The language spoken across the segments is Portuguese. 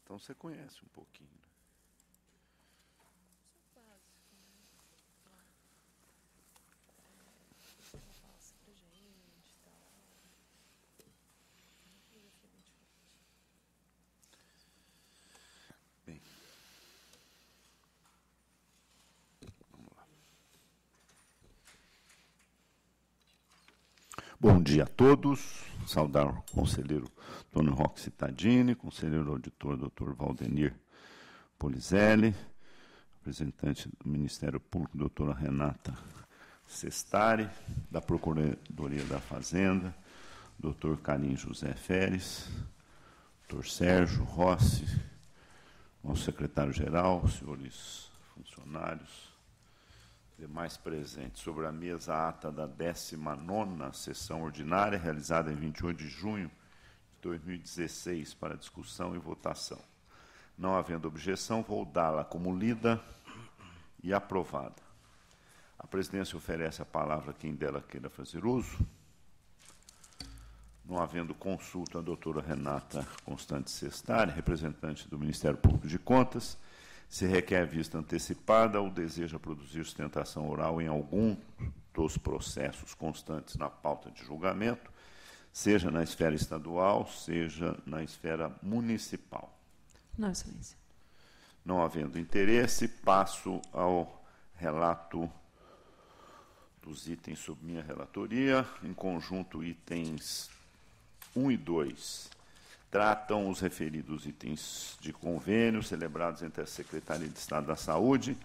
Então você conhece um pouquinho. Bem, vamos lá. Bom dia a todos. Saudar o conselheiro Antônio Roque Cittadini, conselheiro auditor Dr. Valdenir Polizelli, representante do Ministério Público, doutora Renata Sestari, da Procuradoria da Fazenda, doutor Carim José Feres, doutor Sérgio Rossi, nosso secretário-geral, senhores funcionários, demais presentes. Sobre a mesa, a ata da 19ª sessão ordinária, realizada em 28 de junho de 2016, para discussão e votação. Não havendo objeção, vou dá-la como lida e aprovada. A presidência oferece a palavra a quem dela queira fazer uso. Não havendo consulta, a doutora Renata Constante Sestari, representante do Ministério Público de Contas, se requer vista antecipada ou deseja produzir sustentação oral em algum dos processos constantes na pauta de julgamento, seja na esfera estadual, seja na esfera municipal. Não, Excelência. Não havendo interesse, passo ao relato dos itens sob minha relatoria. Em conjunto, itens 1 e 2 tratam os referidos itens de convênio celebrados entre a Secretaria de Estado da Saúde,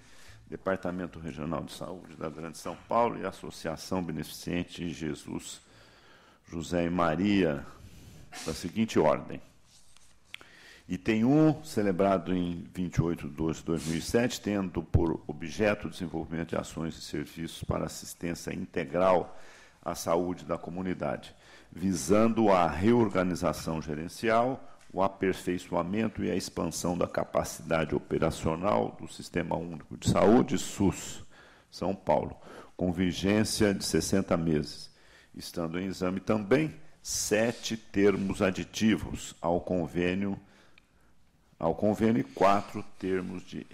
Departamento Regional de Saúde da Grande São Paulo e a Associação Beneficente Jesus, José e Maria, da seguinte ordem. Item 1, celebrado em 28 de 12 de 2007, tendo por objeto o desenvolvimento de ações e serviços para assistência integral à saúde da comunidade, visando a reorganização gerencial, o aperfeiçoamento e a expansão da capacidade operacional do Sistema Único de Saúde, SUS, São Paulo, com vigência de 60 meses, estando em exame também 7 termos aditivos ao convênio e 4 termos de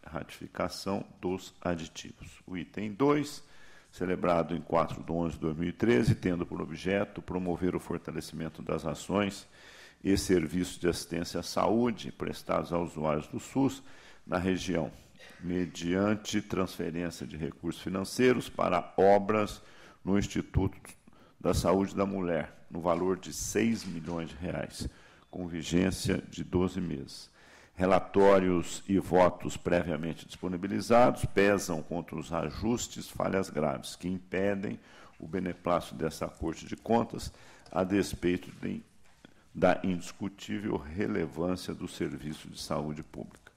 ratificação dos aditivos. O item 2, celebrado em 4 de 11 de 2013, tendo por objeto promover o fortalecimento das ações e serviços de assistência à saúde prestados aos usuários do SUS na região, mediante transferência de recursos financeiros para obras no Instituto da Saúde da Mulher, no valor de R$ 6 milhões, com vigência de 12 meses. Relatórios e votos previamente disponibilizados pesam contra os ajustes falhas graves que impedem o beneplácito dessa Corte de Contas a despeito da indiscutível relevância do serviço de saúde pública.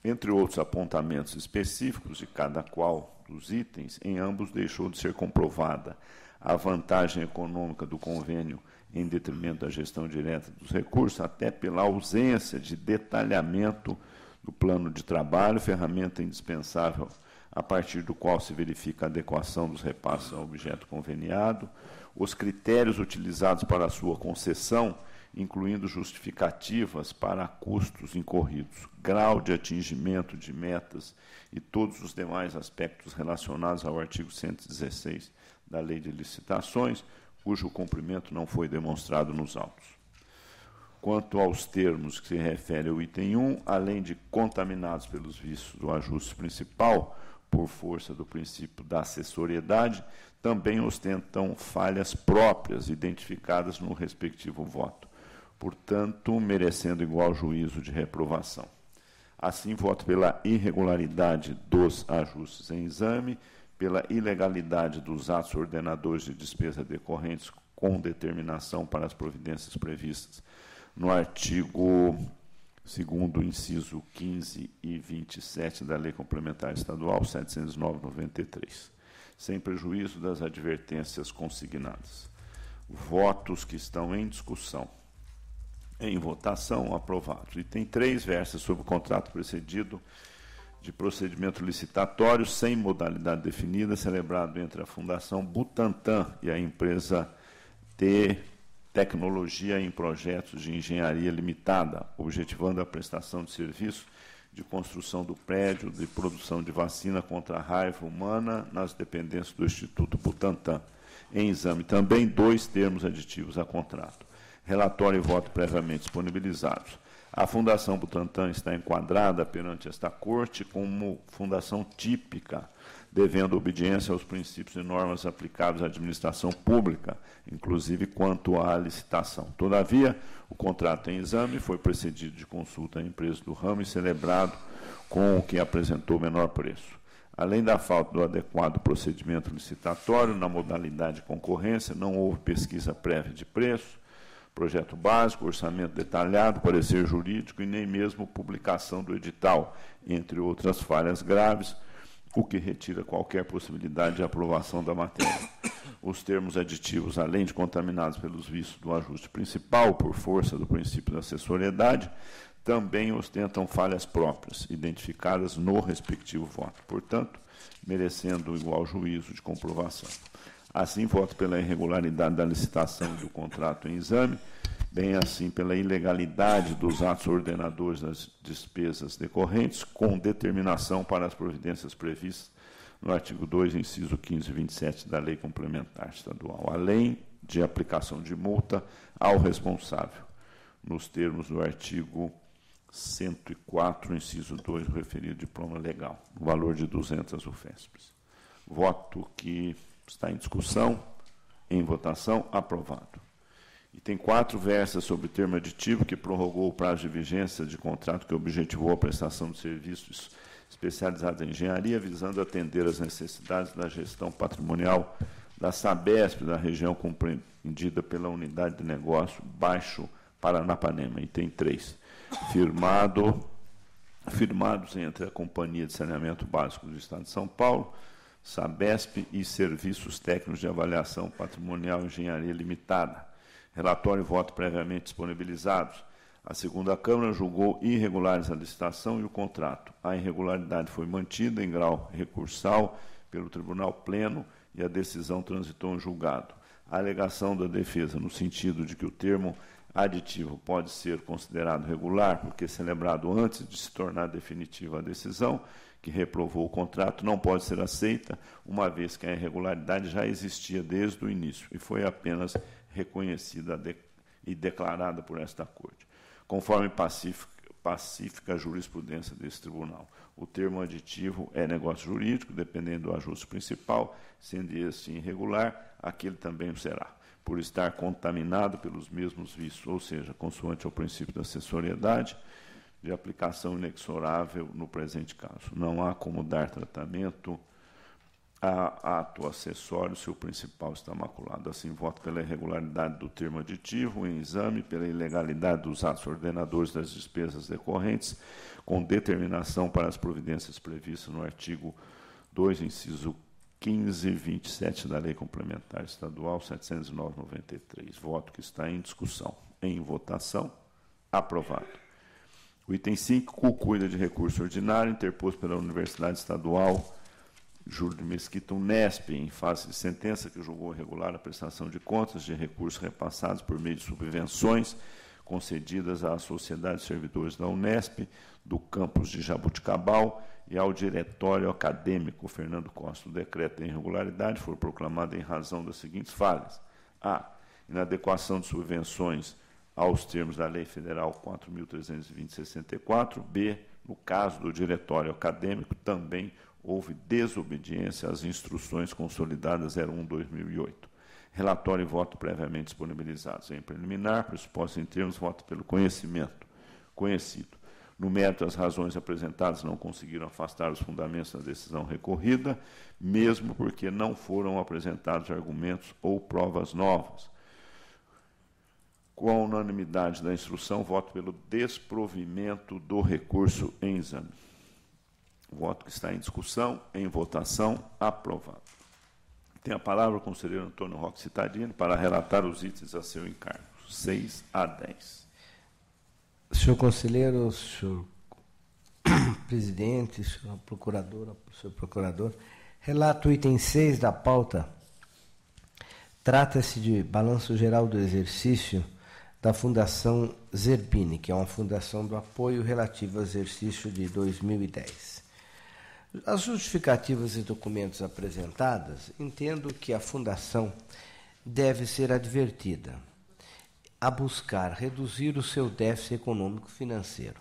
Entre outros apontamentos específicos de cada qual dos itens, em ambos deixou de ser comprovada a vantagem econômica do convênio em detrimento da gestão direta dos recursos, até pela ausência de detalhamento do plano de trabalho, ferramenta indispensável a partir do qual se verifica a adequação dos repasses ao objeto conveniado, os critérios utilizados para a sua concessão, incluindo justificativas para custos incorridos, grau de atingimento de metas e todos os demais aspectos relacionados ao artigo 116 da Lei de Licitações, cujo cumprimento não foi demonstrado nos autos. Quanto aos termos que se refere ao item 1, além de contaminados pelos vícios do ajuste principal, por força do princípio da acessoriedade, também ostentam falhas próprias identificadas no respectivo voto, portanto, merecendo igual juízo de reprovação. Assim, voto pela irregularidade dos ajustes em exame, pela ilegalidade dos atos ordenadores de despesa decorrentes com determinação para as providências previstas no artigo 2º, inciso 15 e 27 da Lei Complementar Estadual 709/93, sem prejuízo das advertências consignadas. Votos que estão em discussão. Em votação, aprovados. Item 3, versa sobre o contrato precedido de procedimento licitatório sem modalidade definida, celebrado entre a Fundação Butantan e a empresa tecnologia em projetos de engenharia limitada, objetivando a prestação de serviço de construção do prédio de produção de vacina contra a raiva humana nas dependências do Instituto Butantan. Em exame também 2 termos aditivos a contrato. Relatório e voto previamente disponibilizados. A Fundação Butantan está enquadrada perante esta Corte como fundação típica, devendo obediência aos princípios e normas aplicáveis à administração pública, inclusive quanto à licitação. Todavia, o contrato em exame foi precedido de consulta à empresa do ramo e celebrado com o que apresentou menor preço. Além da falta do adequado procedimento licitatório na modalidade de concorrência, não houve pesquisa prévia de preço, projeto básico, orçamento detalhado, parecer jurídico e nem mesmo publicação do edital, entre outras falhas graves, o que retira qualquer possibilidade de aprovação da matéria. Os termos aditivos, além de contaminados pelos vícios do ajuste principal, por força do princípio da acessoriedade, também ostentam falhas próprias, identificadas no respectivo voto, portanto, merecendo igual juízo de comprovação. Assim, voto pela irregularidade da licitação e do contrato em exame, bem assim pela ilegalidade dos atos ordenadores das despesas decorrentes, com determinação para as providências previstas no artigo 2, inciso 15 e 27 da Lei Complementar Estadual, além de aplicação de multa ao responsável, nos termos do artigo 104, inciso 2, do referido diploma legal, no valor de 200 UFESPs. Voto que está em discussão, em votação, aprovado. E tem 4 versas sobre o termo aditivo que prorrogou o prazo de vigência de contrato que objetivou a prestação de serviços especializados em engenharia, visando atender às necessidades da gestão patrimonial da Sabesp, da região compreendida pela unidade de negócio Baixo Paranapanema. E tem 3. Firmados entre a Companhia de Saneamento Básico do Estado de São Paulo, Sabesp e Serviços Técnicos de Avaliação Patrimonial e Engenharia Limitada. Relatório e voto previamente disponibilizados. A segunda Câmara julgou irregulares a licitação e o contrato. A irregularidade foi mantida em grau recursal pelo Tribunal Pleno e a decisão transitou em julgado. A alegação da defesa, no sentido de que o termo aditivo pode ser considerado regular, porque celebrado antes de se tornar definitiva a decisão, que reprovou o contrato, não pode ser aceita, uma vez que a irregularidade já existia desde o início e foi apenas reconhecida e declarada por esta Corte. Conforme pacífica jurisprudência desse tribunal, o termo aditivo é negócio jurídico, dependendo do ajuste principal, sendo este irregular, aquele também o será, por estar contaminado pelos mesmos vícios, ou seja, consoante ao princípio da acessoriedade, de aplicação inexorável no presente caso. Não há como dar tratamento a ato acessório se o principal está maculado. Assim, voto pela irregularidade do termo aditivo em exame, pela ilegalidade dos atos ordenadores das despesas decorrentes, com determinação para as providências previstas no artigo 2, inciso 15 e 27 da Lei Complementar Estadual 709/93. Voto que está em discussão. Em votação, aprovado. O item 5, cuida de recurso ordinário interposto pela Universidade Estadual Júlio de Mesquita Unesp, em face de sentença que julgou irregular a prestação de contas de recursos repassados por meio de subvenções concedidas às sociedades servidores da Unesp, do campus de Jabuticabal e ao diretório acadêmico Fernando Costa. O decreto de irregularidade foi proclamado em razão das seguintes falhas: a. Inadequação de subvenções aos termos da Lei Federal 4.320/64. B. No caso do diretório acadêmico, também houve desobediência às instruções consolidadas 01/2008. Relatório e voto previamente disponibilizados. Em preliminar, pressuposto em termos, voto pelo conhecimento. Conhecido. No mérito, as razões apresentadas não conseguiram afastar os fundamentos da decisão recorrida, mesmo porque não foram apresentados argumentos ou provas novas. Com a unanimidade da instrução, voto pelo desprovimento do recurso em exame. Voto que está em discussão, em votação, aprovado. Tem a palavra o conselheiro Antônio Roque Cittadini para relatar os itens a seu encargo, 6 a 10. Senhor conselheiro, senhor presidente, senhora procuradora, senhor procurador, relato o item 6 da pauta, Trata-se de balanço geral do exercício da Fundação Zerbini, que é uma fundação do apoio relativo ao exercício de 2010. As justificativas e documentos apresentados, entendo que a Fundação deve ser advertida a buscar reduzir o seu déficit econômico-financeiro.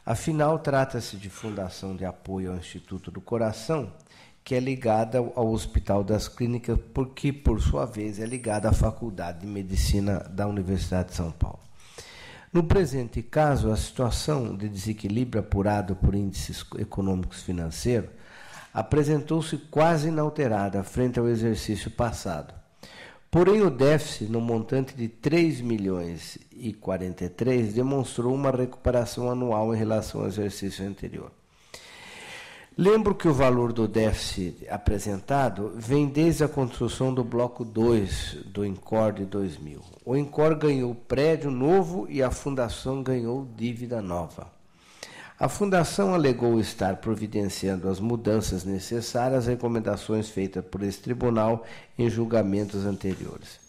Afinal, trata-se de fundação de apoio ao Instituto do Coração, que é ligada ao Hospital das Clínicas, porque, por sua vez, é ligada à Faculdade de Medicina da Universidade de São Paulo. No presente caso, a situação de desequilíbrio apurado por índices econômicos financeiros apresentou-se quase inalterada frente ao exercício passado. Porém, o déficit, no montante de 3.043.000, demonstrou uma recuperação anual em relação ao exercício anterior. Lembro que o valor do déficit apresentado vem desde a construção do bloco 2 do INCOR de 2000. O INCOR ganhou prédio novo e a Fundação ganhou dívida nova. A Fundação alegou estar providenciando as mudanças necessárias às recomendações feitas por esse tribunal em julgamentos anteriores.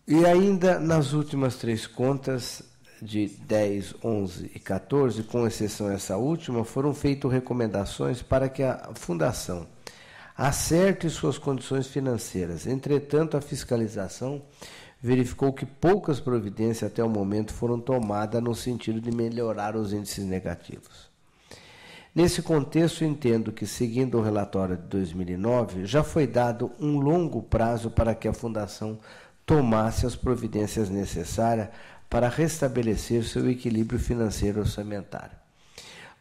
E ainda nas últimas 3 contas, de 10, 11 e 14, com exceção essa última, foram feitas recomendações para que a Fundação acerte suas condições financeiras. Entretanto, a fiscalização verificou que poucas providências até o momento foram tomadas no sentido de melhorar os índices negativos. Nesse contexto, entendo que, seguindo o relatório de 2009, já foi dado um longo prazo para que a Fundação tomasse as providências necessárias para restabelecer seu equilíbrio financeiro orçamentário.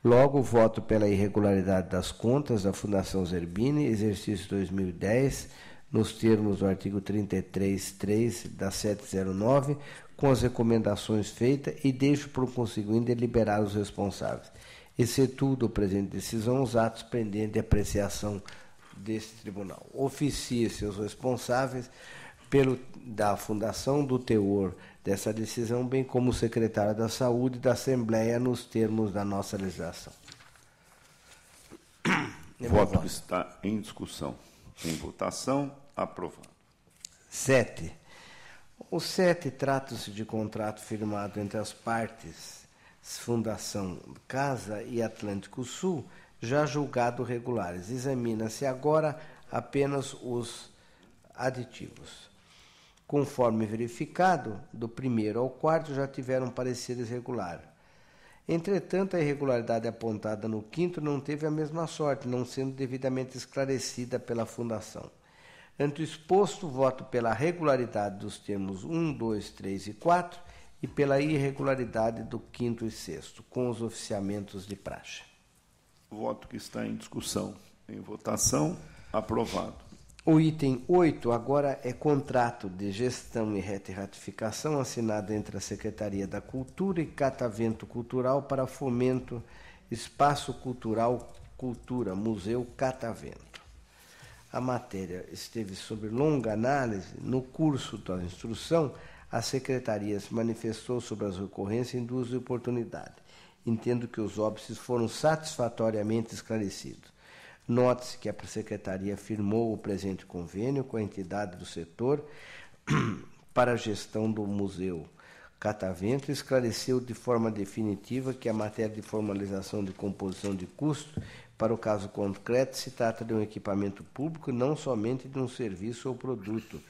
Logo, voto pela irregularidade das contas da Fundação Zerbini, exercício 2010, nos termos do artigo 33.3 da 709, com as recomendações feitas e deixo por conseguinte liberar os responsáveis. Excetuo do presente decisão os atos pendentes de apreciação deste tribunal. Oficie seus responsáveis da Fundação do teor dessa decisão, bem como o secretário da Saúde da Assembleia, nos termos da nossa legislação. Voto que está em discussão. Em votação, aprovado. 7. O 7 trata-se de contrato firmado entre as partes Fundação Casa e Atlântico Sul, já julgado regulares. Examina-se agora apenas os aditivos. Conforme verificado, do 1º ao 4º já tiveram pareceres regulares. Entretanto, a irregularidade apontada no 5º não teve a mesma sorte, não sendo devidamente esclarecida pela Fundação. Ante o exposto, voto pela regularidade dos termos 1, 2, 3 e 4 e pela irregularidade do 5º e 6º, com os oficiamentos de praxe. Voto que está em discussão. Em votação, aprovado. O item 8 agora é contrato de gestão e ratificação assinado entre a Secretaria da Cultura e Catavento Cultural para fomento Espaço Cultural Cultura, Museu Catavento. A matéria esteve sob longa análise. No curso da instrução, a Secretaria se manifestou sobre as ocorrências em 2 oportunidades. Entendo que os óbices foram satisfatoriamente esclarecidos. Note-se que a Secretaria firmou o presente convênio com a entidade do setor para a gestão do Museu Catavento e esclareceu de forma definitiva que a matéria de formalização de composição de custo, para o caso concreto, se trata de um equipamento público, não somente de um serviço ou produto.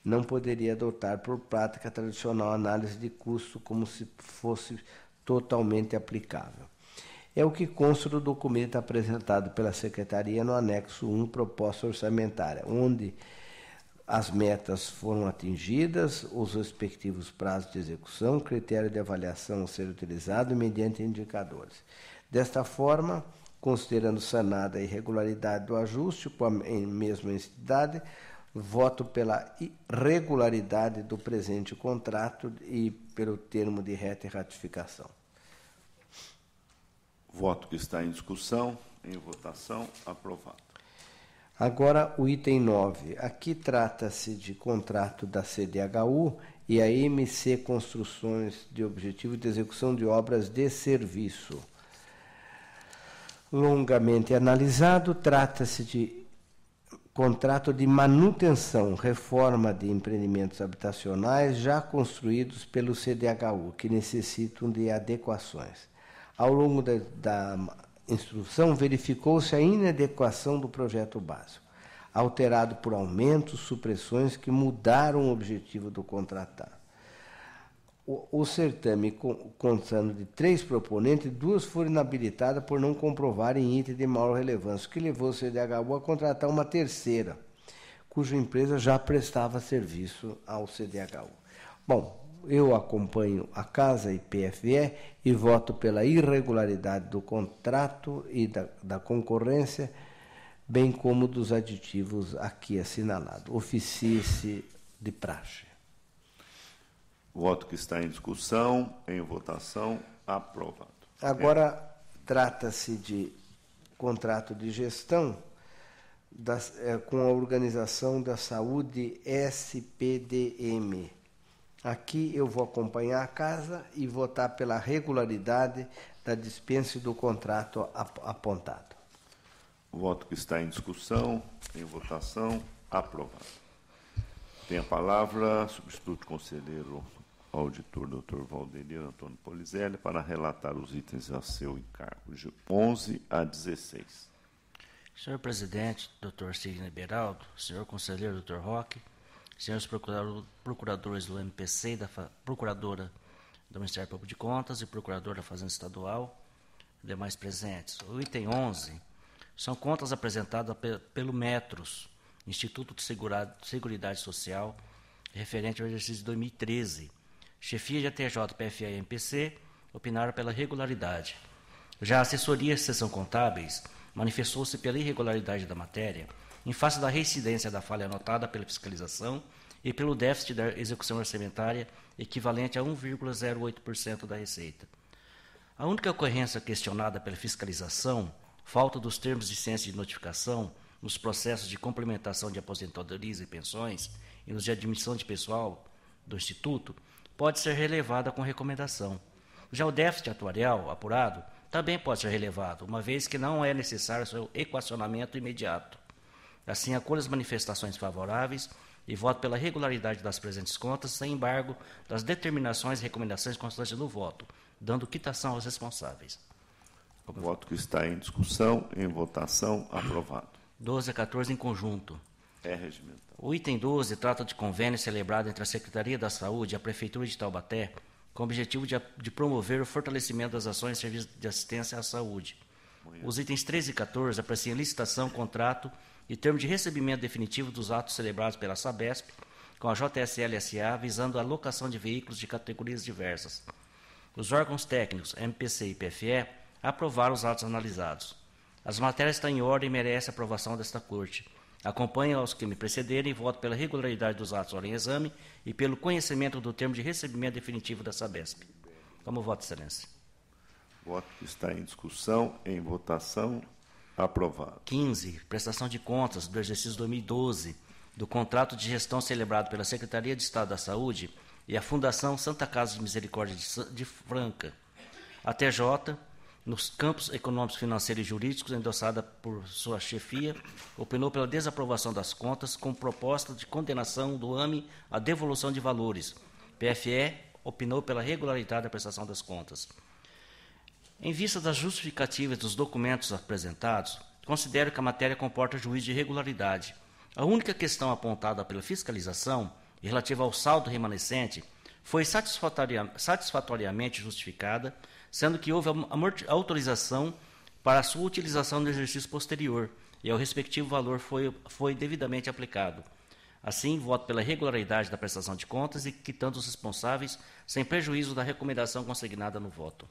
Não poderia adotar por prática tradicional análise de custo como se fosse totalmente aplicável. É o que consta do documento apresentado pela Secretaria no anexo 1, proposta orçamentária, onde as metas foram atingidas, os respectivos prazos de execução, critério de avaliação a ser utilizado mediante indicadores. Desta forma, considerando sanada a irregularidade do ajuste com a mesma entidade, voto pela regularidade do presente contrato e pelo termo de ratificação. Voto que está em discussão, em votação, aprovado. Agora o item 9. Aqui trata-se de contrato da CDHU e a MC Construções de objetivo de execução de obras de serviço. Longamente analisado, trata-se de contrato de manutenção, reforma de empreendimentos habitacionais já construídos pelo CDHU, que necessitam de adequações. Ao longo da instrução, verificou-se a inadequação do projeto básico, alterado por aumentos, supressões que mudaram o objetivo do contratado. O certame, contando de 3 proponentes, 2 foram inabilitadas por não comprovarem item de maior relevância, o que levou o CDHU a contratar uma terceira, cuja empresa já prestava serviço ao CDHU. Bom, eu acompanho a Casa e PFE e voto pela irregularidade do contrato e da concorrência, bem como dos aditivos aqui assinalados. Oficie-se de praxe. Voto que está em discussão, em votação, aprovado. Agora, trata-se de contrato de gestão com a Organização da Saúde SPDM. Aqui eu vou acompanhar a casa e votar pela regularidade da dispensa do contrato apontado. O voto que está em discussão, em votação, aprovado. Tem a palavra o substituto conselheiro auditor, Dr. Valdenir Antônio Polizelli, para relatar os itens a seu encargo, de 11 a 16. Senhor presidente, Dr. Sidney Beraldo, senhor conselheiro, Dr. Roque, senhores procuradores do MPC e da procuradora do Ministério Público de Contas e procurador da Fazenda Estadual, demais presentes. O item 11 são contas apresentadas pelo Metros, Instituto de Seguridade Social, referente ao exercício de 2013. Chefia de ATJ, PFE e MPC opinaram pela regularidade. Já a assessoria de seção contábeis manifestou-se pela irregularidade da matéria, em face da reincidência da falha anotada pela fiscalização e pelo déficit da execução orçamentária equivalente a 1,08% da receita. A única ocorrência questionada pela fiscalização, falta dos termos de ciência de notificação nos processos de complementação de aposentadorias e pensões e nos de admissão de pessoal do Instituto, pode ser relevada com recomendação. Já o déficit atuarial apurado também pode ser relevado, uma vez que não é necessário seu equacionamento imediato. Assim, acolho as manifestações favoráveis e voto pela regularidade das presentes contas, sem embargo das determinações e recomendações constantes no voto, dando quitação aos responsáveis. O voto que está em discussão, em votação, aprovado. 12 a 14 em conjunto. É regimental. O item 12 trata de convênio celebrado entre a Secretaria da Saúde e a Prefeitura de Taubaté, com o objetivo de promover o fortalecimento das ações de serviço de assistência à saúde. Os itens 13 e 14 apreciam licitação, contrato e termo de recebimento definitivo dos atos celebrados pela Sabesp com a JSL SA, visando a alocação de veículos de categorias diversas. Os órgãos técnicos, MPC e PFE, aprovaram os atos analisados. As matérias estão em ordem e merecem aprovação desta Corte. Acompanho aos que me precederem e voto pela regularidade dos atos em exame e pelo conhecimento do termo de recebimento definitivo da Sabesp. Como voto, Excelência. Voto que está em discussão, em votação, aprovado. 15. Prestação de contas do exercício 2012 do contrato de gestão celebrado pela Secretaria de Estado da Saúde e a Fundação Santa Casa de Misericórdia de Franca. A TJ, nos campos econômicos, financeiros e jurídicos, endossada por sua chefia, opinou pela desaprovação das contas com proposta de condenação do AME à devolução de valores. PFE opinou pela regularidade da prestação das contas. Em vista das justificativas dos documentos apresentados, considero que a matéria comporta juízo de regularidade. A única questão apontada pela fiscalização, relativa ao saldo remanescente, foi satisfatoriamente justificada, sendo que houve autorização para a sua utilização no exercício posterior e ao respectivo valor foi devidamente aplicado. Assim, voto pela regularidade da prestação de contas e quitando os responsáveis, sem prejuízo da recomendação consignada no voto.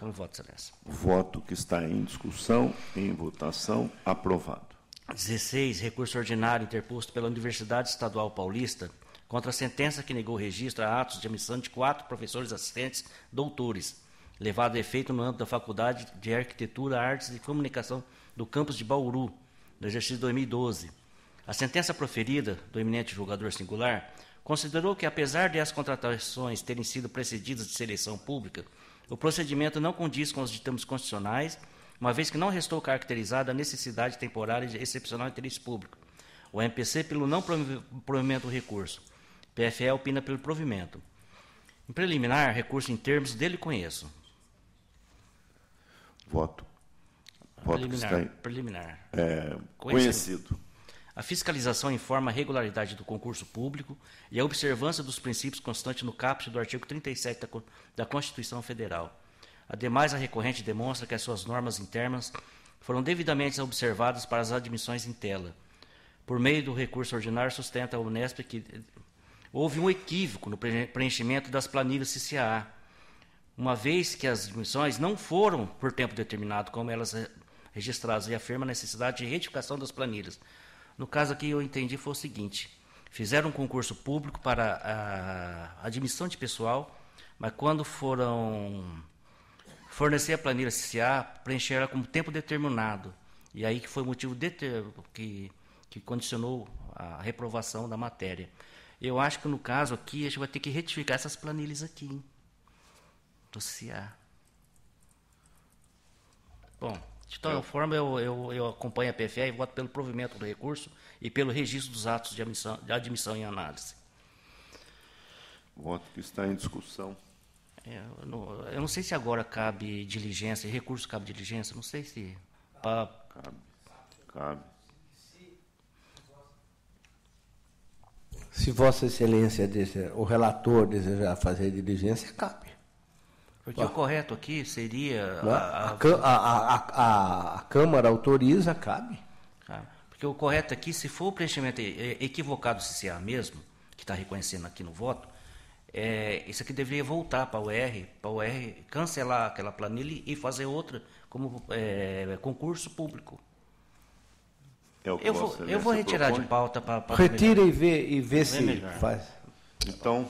Como voto, Excelência. Voto que está em discussão, em votação, aprovado. 16. Recurso ordinário interposto pela Universidade Estadual Paulista contra a sentença que negou registro a atos de admissão de 4 professores assistentes doutores, levado a efeito no âmbito da Faculdade de Arquitetura, Artes e Comunicação do campus de Bauru, no exercício 2012. A sentença proferida do eminente julgador singular considerou que, apesar de as contratações terem sido precedidas de seleção pública, o procedimento não condiz com os ditames constitucionais, uma vez que não restou caracterizada a necessidade temporária de excepcional interesse público. O MPC pelo não provimento do recurso. PFE opina pelo provimento. Em preliminar, recurso em termos dele conheço. Voto. Preliminar. Conhecido. A fiscalização informa a regularidade do concurso público e a observância dos princípios constantes no caput do artigo 37 da Constituição Federal. Ademais, a recorrente demonstra que as suas normas internas foram devidamente observadas para as admissões em tela. Por meio do recurso ordinário, sustenta a Unesp que houve um equívoco no preenchimento das planilhas CCAA, uma vez que as admissões não foram por tempo determinado, como elas registradas, e afirma a necessidade de retificação das planilhas. No caso aqui, eu entendi foi o seguinte: fizeram um concurso público para a admissão de pessoal, mas quando foram fornecer a planilha CCA, preencheram ela como tempo determinado. E aí que foi o motivo que condicionou a reprovação da matéria. Eu acho que no caso aqui, a gente vai ter que retificar essas planilhas aqui, hein, do CCA. Bom, de toda forma, eu acompanho a PFE e voto pelo provimento do recurso e pelo registro dos atos de admissão em análise. Voto que está em discussão. Eu não sei se agora cabe diligência, recurso cabe diligência, não sei se... Cabe. Se Vossa Excelência, o relator, desejar fazer diligência, cabe. Porque o correto aqui seria... A Câmara autoriza, cabe. Porque o correto aqui, se for o preenchimento equivocado do CCA mesmo, que está reconhecendo aqui no voto, isso aqui deveria voltar para o UR cancelar aquela planilha e fazer outra como concurso público. Eu vou retirar de pauta para... Retira e vê se faz. Então,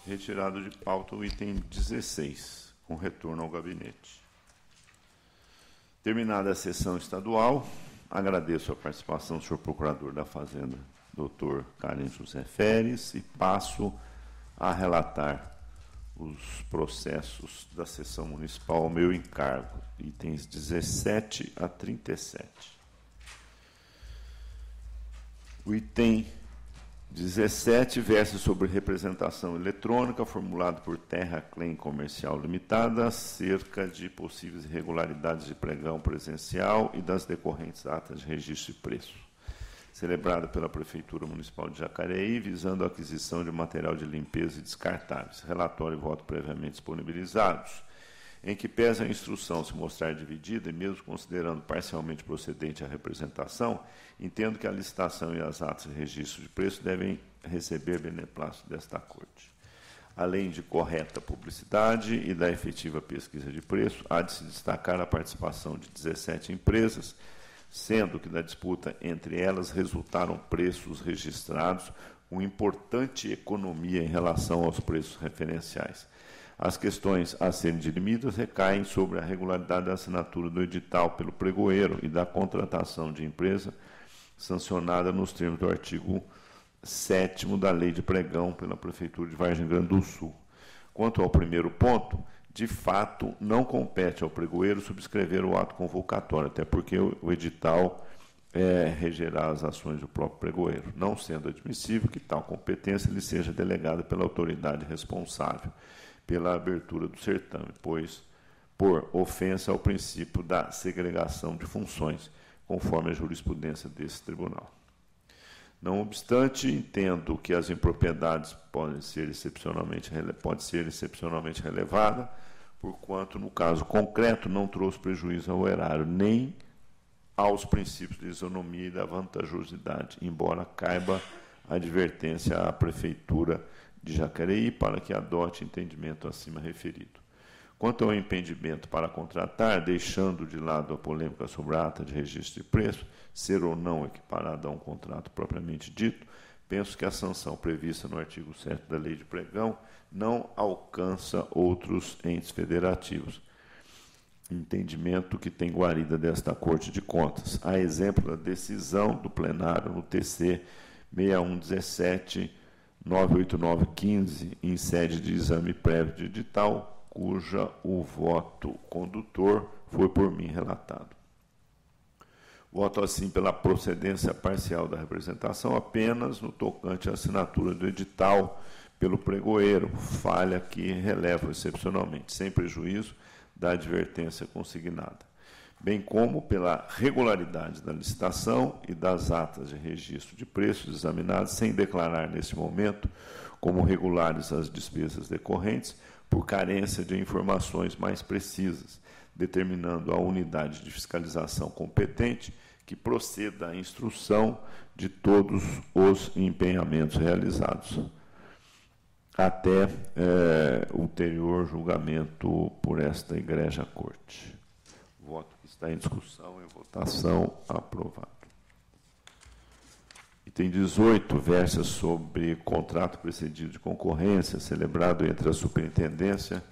retirado de pauta o item 16, com retorno ao gabinete. Terminada a sessão estadual, agradeço a participação do senhor Procurador da Fazenda, Dr. Karen José Feres, e passo a relatar os processos da sessão municipal ao meu encargo, itens 17 a 37. O item 17 versa sobre representação eletrônica formulado por Terra Claim Comercial Limitada acerca de possíveis irregularidades de pregão presencial e das decorrentes atas de registro de preço, celebrada pela Prefeitura Municipal de Jacareí, visando a aquisição de material de limpeza e descartáveis. Relatório e voto previamente disponibilizados, em que pesa a instrução se mostrar dividida, e mesmo considerando parcialmente procedente a representação, entendo que a licitação e as atas de registro de preço devem receber beneplácito desta Corte. Além de correta publicidade e da efetiva pesquisa de preço, há de se destacar a participação de 17 empresas, sendo que da disputa entre elas resultaram preços registrados com importante economia em relação aos preços referenciais. As questões a serem dirimidas recaem sobre a regularidade da assinatura do edital pelo pregoeiro e da contratação de empresa sancionada nos termos do artigo 7º da Lei de Pregão pela Prefeitura de Vargem Grande do Sul. Quanto ao primeiro ponto, de fato, não compete ao pregoeiro subscrever o ato convocatório, até porque o edital regerá as ações do próprio pregoeiro, não sendo admissível que tal competência lhe seja delegada pela autoridade responsável pela abertura do certame, pois por ofensa ao princípio da segregação de funções, conforme a jurisprudência desse tribunal. Não obstante, entendo que as impropriedades podem ser excepcionalmente relevadas, porquanto, no caso concreto, não trouxe prejuízo ao erário, nem aos princípios de isonomia e da vantajosidade, embora caiba advertência à Prefeitura de Jacareí para que adote entendimento acima referido. Quanto ao impedimento para contratar, deixando de lado a polêmica sobre a ata de registro de preço, ser ou não equiparada a um contrato propriamente dito, penso que a sanção prevista no artigo 7 da Lei de Pregão não alcança outros entes federativos. Entendimento que tem guarida desta Corte de Contas, a exemplo da decisão do plenário no TC 6117-98915, em sede de exame prévio de edital, cuja o voto condutor foi por mim relatado. Voto assim pela procedência parcial da representação apenas no tocante à assinatura do edital pelo pregoeiro, falha que relevo excepcionalmente, sem prejuízo da advertência consignada, bem como pela regularidade da licitação e das atas de registro de preços examinadas, sem declarar neste momento como regulares as despesas decorrentes, por carência de informações mais precisas, determinando a unidade de fiscalização competente que proceda à instrução de todos os empenhamentos realizados, até ulterior julgamento por esta Egrégia Corte. O voto que está em discussão e votação aprovado. Item 18, versa sobre contrato precedido de concorrência celebrado entre a Superintendência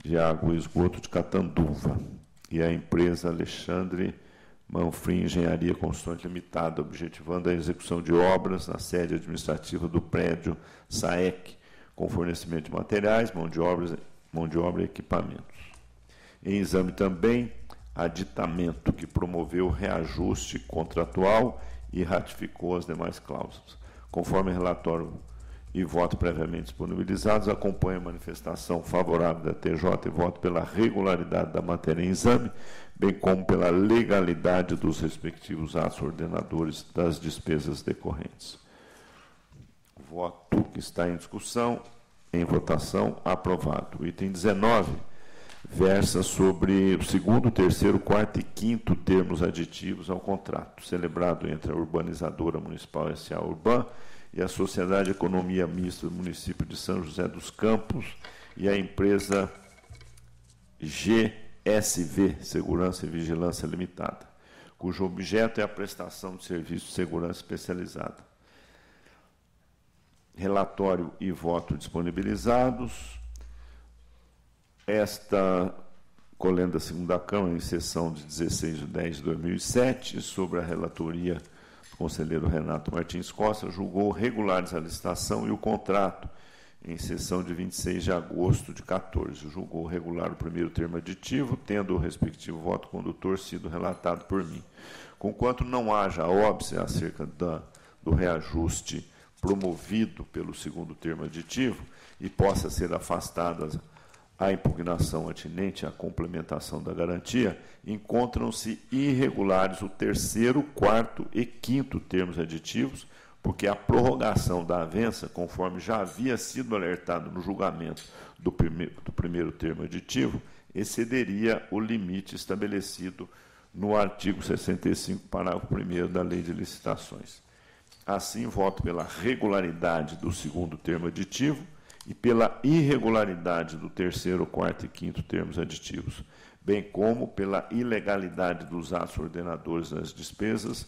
de Água e Esgoto de Catanduva e a empresa Alexandre Manfrim Engenharia Construções Limitada, objetivando a execução de obras na sede administrativa do prédio SAEC, com fornecimento de materiais, mão de obra e equipamentos. Em exame também, aditamento que promoveu reajuste contratual e ratificou as demais cláusulas. Conforme relatório e voto previamente disponibilizados, acompanha a manifestação favorável da TJ e voto pela regularidade da matéria em exame, bem como pela legalidade dos respectivos atos ordenadores das despesas decorrentes. O voto que está em discussão, em votação, aprovado. O item 19 versa sobre o segundo, terceiro, quarto e quinto termos aditivos ao contrato, celebrado entre a urbanizadora municipal S.A. Urban e a Sociedade de Economia Mista do município de São José dos Campos e a empresa GSV, Segurança e Vigilância Limitada, cujo objeto é a prestação de serviço de segurança especializada. Relatório e voto disponibilizados. Esta colenda segunda Câmara, em sessão de 16 de 10 de 2007, sobre a relatoria do conselheiro Renato Martins Costa, julgou regulares a licitação e o contrato, em sessão de 26 de agosto de 14. Julgou regular o primeiro termo aditivo, tendo o respectivo voto condutor sido relatado por mim. Conquanto não haja óbice acerca do reajuste promovido pelo segundo termo aditivo e possa ser afastada a impugnação atinente à complementação da garantia, encontram-se irregulares o terceiro, quarto e quinto termos aditivos, porque a prorrogação da avença, conforme já havia sido alertado no julgamento do primeiro termo aditivo, excederia o limite estabelecido no artigo 65, parágrafo 1º da Lei de Licitações. Assim, voto pela regularidade do segundo termo aditivo e pela irregularidade do terceiro, quarto e quinto termos aditivos, bem como pela ilegalidade dos atos ordenadores das despesas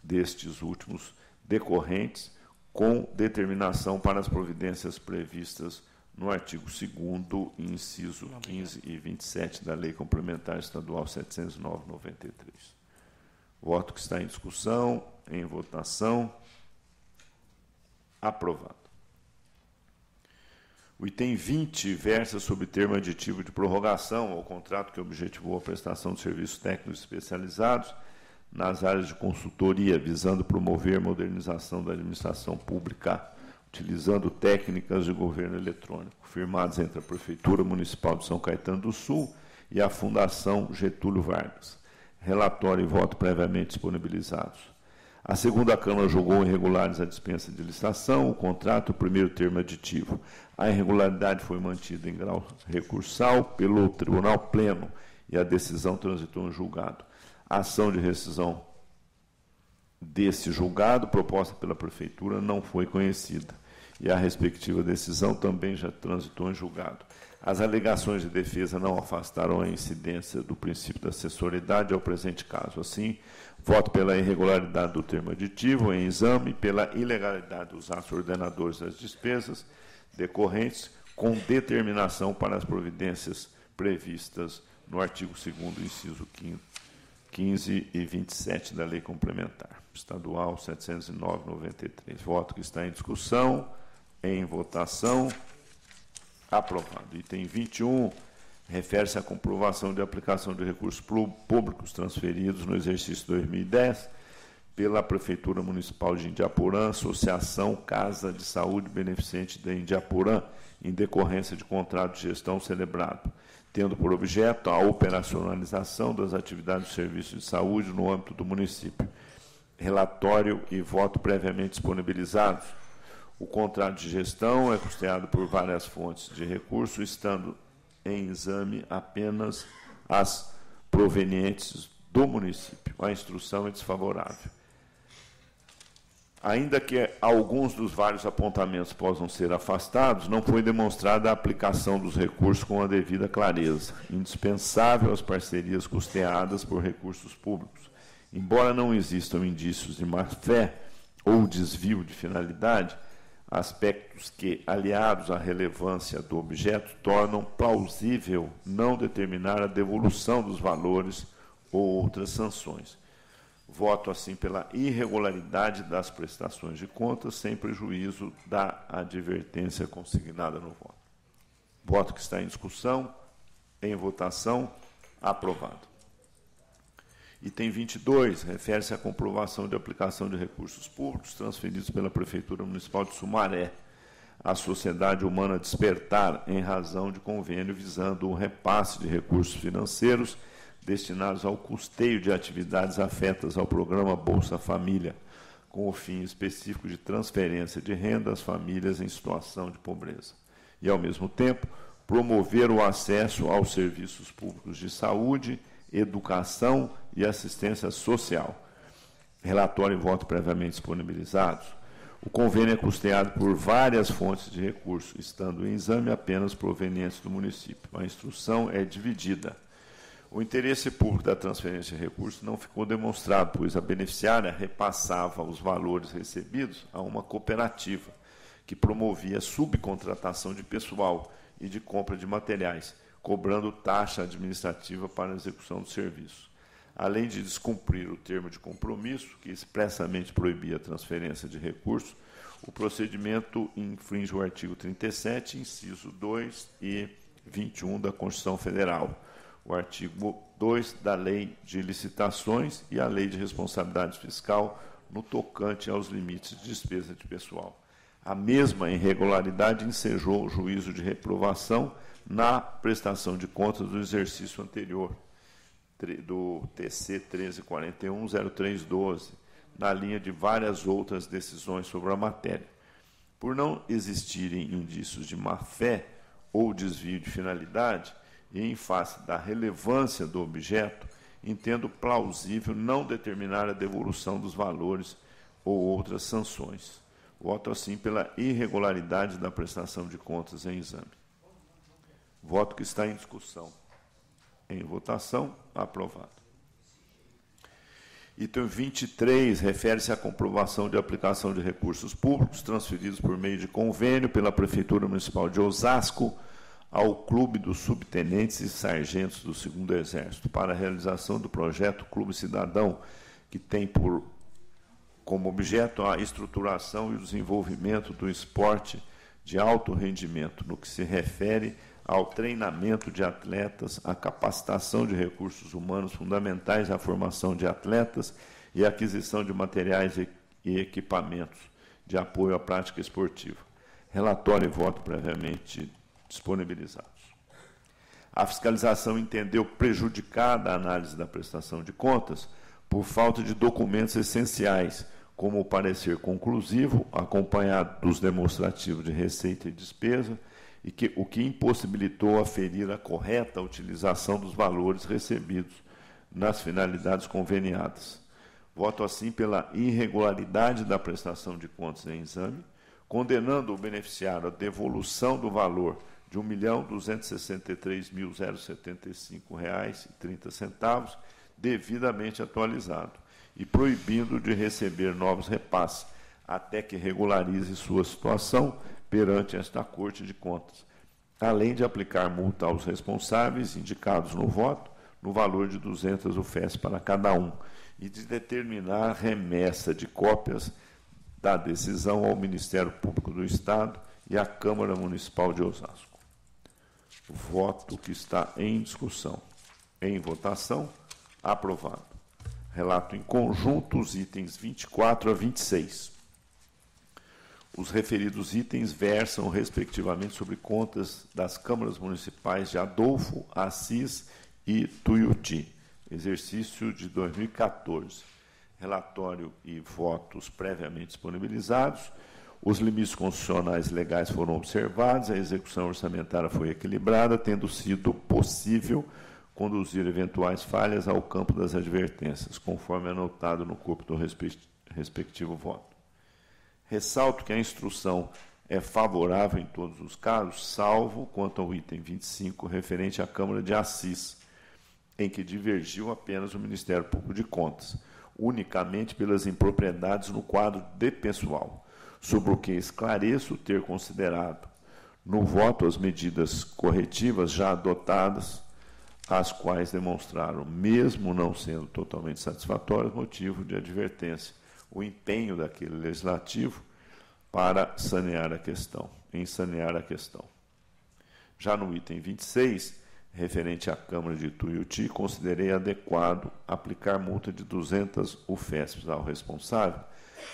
destes últimos decorrentes, com determinação para as providências previstas no artigo 2º, inciso 15 e 27 da Lei Complementar Estadual 709/93. Voto que está em discussão, em votação, aprovado. O item 20 versa sobre termo aditivo de prorrogação ao contrato que objetivou a prestação de serviços técnicos especializados nas áreas de consultoria, visando promover a modernização da administração pública, utilizando técnicas de governo eletrônico, firmadas entre a Prefeitura Municipal de São Caetano do Sul e a Fundação Getúlio Vargas. Relatório e voto previamente disponibilizados. A segunda Câmara julgou irregulares a dispensa de licitação, o contrato, o primeiro termo aditivo. A irregularidade foi mantida em grau recursal pelo Tribunal Pleno e a decisão transitou em julgado. A ação de rescisão desse julgado, proposta pela Prefeitura, não foi conhecida, e a respectiva decisão também já transitou em julgado. As alegações de defesa não afastaram a incidência do princípio da assessoridade ao presente caso. Assim, voto pela irregularidade do termo aditivo em exame e pela ilegalidade dos atos ordenadores das despesas decorrentes, com determinação para as providências previstas no artigo 2º, inciso 15 e 27 da Lei Complementar Estadual 709/93. Voto que está em discussão, em votação, aprovado. Item 21 refere-se à comprovação de aplicação de recursos públicos transferidos no exercício 2010 pela Prefeitura Municipal de Indiaporã, Associação Casa de Saúde Beneficente de Indiaporã, em decorrência de contrato de gestão celebrado, tendo por objeto a operacionalização das atividades de serviços de saúde no âmbito do município. Relatório e voto previamente disponibilizados. O contrato de gestão é custeado por várias fontes de recurso, estando em exame apenas as provenientes do município. A instrução é desfavorável. Ainda que alguns dos vários apontamentos possam ser afastados, não foi demonstrada a aplicação dos recursos com a devida clareza, indispensável às parcerias custeadas por recursos públicos. Embora não existam indícios de má-fé ou desvio de finalidade, aspectos que, aliados à relevância do objeto, tornam plausível não determinar a devolução dos valores ou outras sanções. Voto, assim, pela irregularidade das prestações de contas, sem prejuízo da advertência consignada no voto. Voto que está em discussão, em votação, aprovado. Item 22, refere-se à comprovação de aplicação de recursos públicos transferidos pela Prefeitura Municipal de Sumaré à Sociedade Humana Despertar, em razão de convênio visando o repasse de recursos financeiros destinados ao custeio de atividades afetas ao programa Bolsa Família, com o fim específico de transferência de renda às famílias em situação de pobreza. E, ao mesmo tempo, promover o acesso aos serviços públicos de saúde, educação e assistência social. Relatório e voto previamente disponibilizados. O convênio é custeado por várias fontes de recurso, estando em exame apenas provenientes do município. A instrução é dividida. O interesse público da transferência de recursos não ficou demonstrado, pois a beneficiária repassava os valores recebidos a uma cooperativa, que promovia subcontratação de pessoal e de compra de materiais, cobrando taxa administrativa para a execução do serviço. Além de descumprir o termo de compromisso, que expressamente proibia a transferência de recursos, o procedimento infringe o artigo 37, inciso 2 e 21 da Constituição Federal, o artigo 2 da Lei de Licitações e a Lei de Responsabilidade Fiscal no tocante aos limites de despesa de pessoal. A mesma irregularidade ensejou o juízo de reprovação na prestação de contas do exercício anterior, do TC 1341-0312, na linha de várias outras decisões sobre a matéria. Por não existirem indícios de má-fé ou desvio de finalidade, e em face da relevância do objeto, entendo plausível não determinar a devolução dos valores ou outras sanções. Voto, assim, pela irregularidade da prestação de contas em exame. Voto que está em discussão. Em votação, aprovado. Item 23, refere-se à comprovação de aplicação de recursos públicos transferidos por meio de convênio pela Prefeitura Municipal de Osasco ao Clube dos Subtenentes e Sargentos do 2º Exército para a realização do projeto Clube Cidadão, que tem como objeto a estruturação e o desenvolvimento do esporte de alto rendimento, no que se refere ao treinamento de atletas, à capacitação de recursos humanos fundamentais à formação de atletas e à aquisição de materiais e equipamentos de apoio à prática esportiva. Relatório e voto previamente disponibilizados. A fiscalização entendeu prejudicada a análise da prestação de contas por falta de documentos essenciais, como o parecer conclusivo, acompanhado dos demonstrativos de receita e despesa, o que impossibilitou aferir a correta utilização dos valores recebidos nas finalidades conveniadas. Voto, assim, pela irregularidade da prestação de contas em exame, condenando o beneficiário à devolução do valor de R$ 1.263.075,30, devidamente atualizado, e proibindo de receber novos repasses, até que regularize sua situação perante esta Corte de Contas, além de aplicar multa aos responsáveis indicados no voto, no valor de 200 UFES para cada um, e de determinar remessa de cópias da decisão ao Ministério Público do Estado e à Câmara Municipal de Osasco. Voto que está em discussão. Em votação, aprovado. Relato em conjunto os itens 24 a 26. Os referidos itens versam, respectivamente, sobre contas das câmaras municipais de Adolfo, Assis e Tuiuti, exercício de 2014. Relatório e votos previamente disponibilizados. Os limites constitucionais legais foram observados, a execução orçamentária foi equilibrada, tendo sido possível conduzir eventuais falhas ao campo das advertências, conforme anotado no corpo do respectivo voto. Ressalto que a instrução é favorável em todos os casos, salvo quanto ao item 25, referente à Câmara de Assis, em que divergiu apenas o Ministério Público de Contas, unicamente pelas impropriedades no quadro de pessoal, sobre o que esclareço ter considerado no voto as medidas corretivas já adotadas, as quais demonstraram, mesmo não sendo totalmente satisfatórias, motivo de advertência, o empenho daquele legislativo para sanear a questão, em sanear a questão. Já no item 26, referente à Câmara de Tuiuti, considerei adequado aplicar multa de 200 UFESPs ao responsável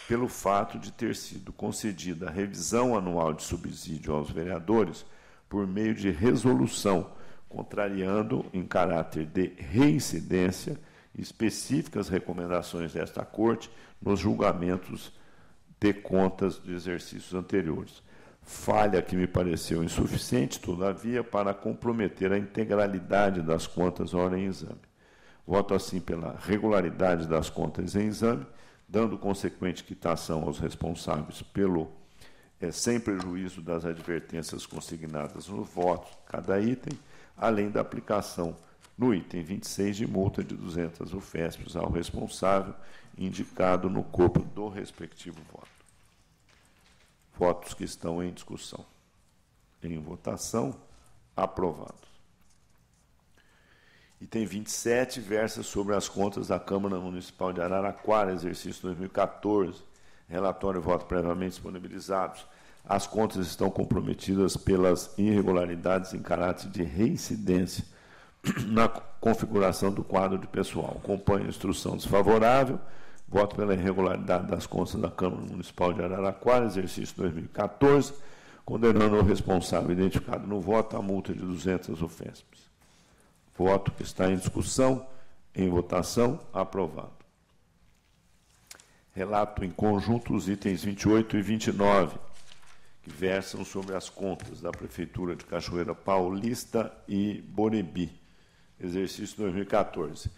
pelo fato de ter sido concedida a revisão anual de subsídio aos vereadores por meio de resolução, contrariando, em caráter de reincidência, específicas recomendações desta Corte nos julgamentos de contas de exercícios anteriores. Falha que me pareceu insuficiente, todavia, para comprometer a integralidade das contas ora em exame. Voto, assim, pela regularidade das contas em exame, dando consequente quitação aos responsáveis pelo sem prejuízo das advertências consignadas no voto, cada item, além da aplicação no item 26 de multa de 200 UFESPs ao responsável, indicado no corpo do respectivo voto. Votos que estão em discussão. Em votação, aprovados. Item 27 versa sobre as contas da Câmara Municipal de Araraquara, exercício 2014. Relatório e voto previamente disponibilizados. As contas estão comprometidas pelas irregularidades em caráter de reincidência na configuração do quadro de pessoal. Acompanho a instrução desfavorável. Voto pela irregularidade das contas da Câmara Municipal de Araraquara, exercício 2014, condenando o responsável identificado no voto a multa de 200 UFESPs. Voto que está em discussão, em votação, aprovado. Relato em conjunto os itens 28 e 29, que versam sobre as contas da Prefeitura de Cachoeira Paulista e Borebi, exercício 2014.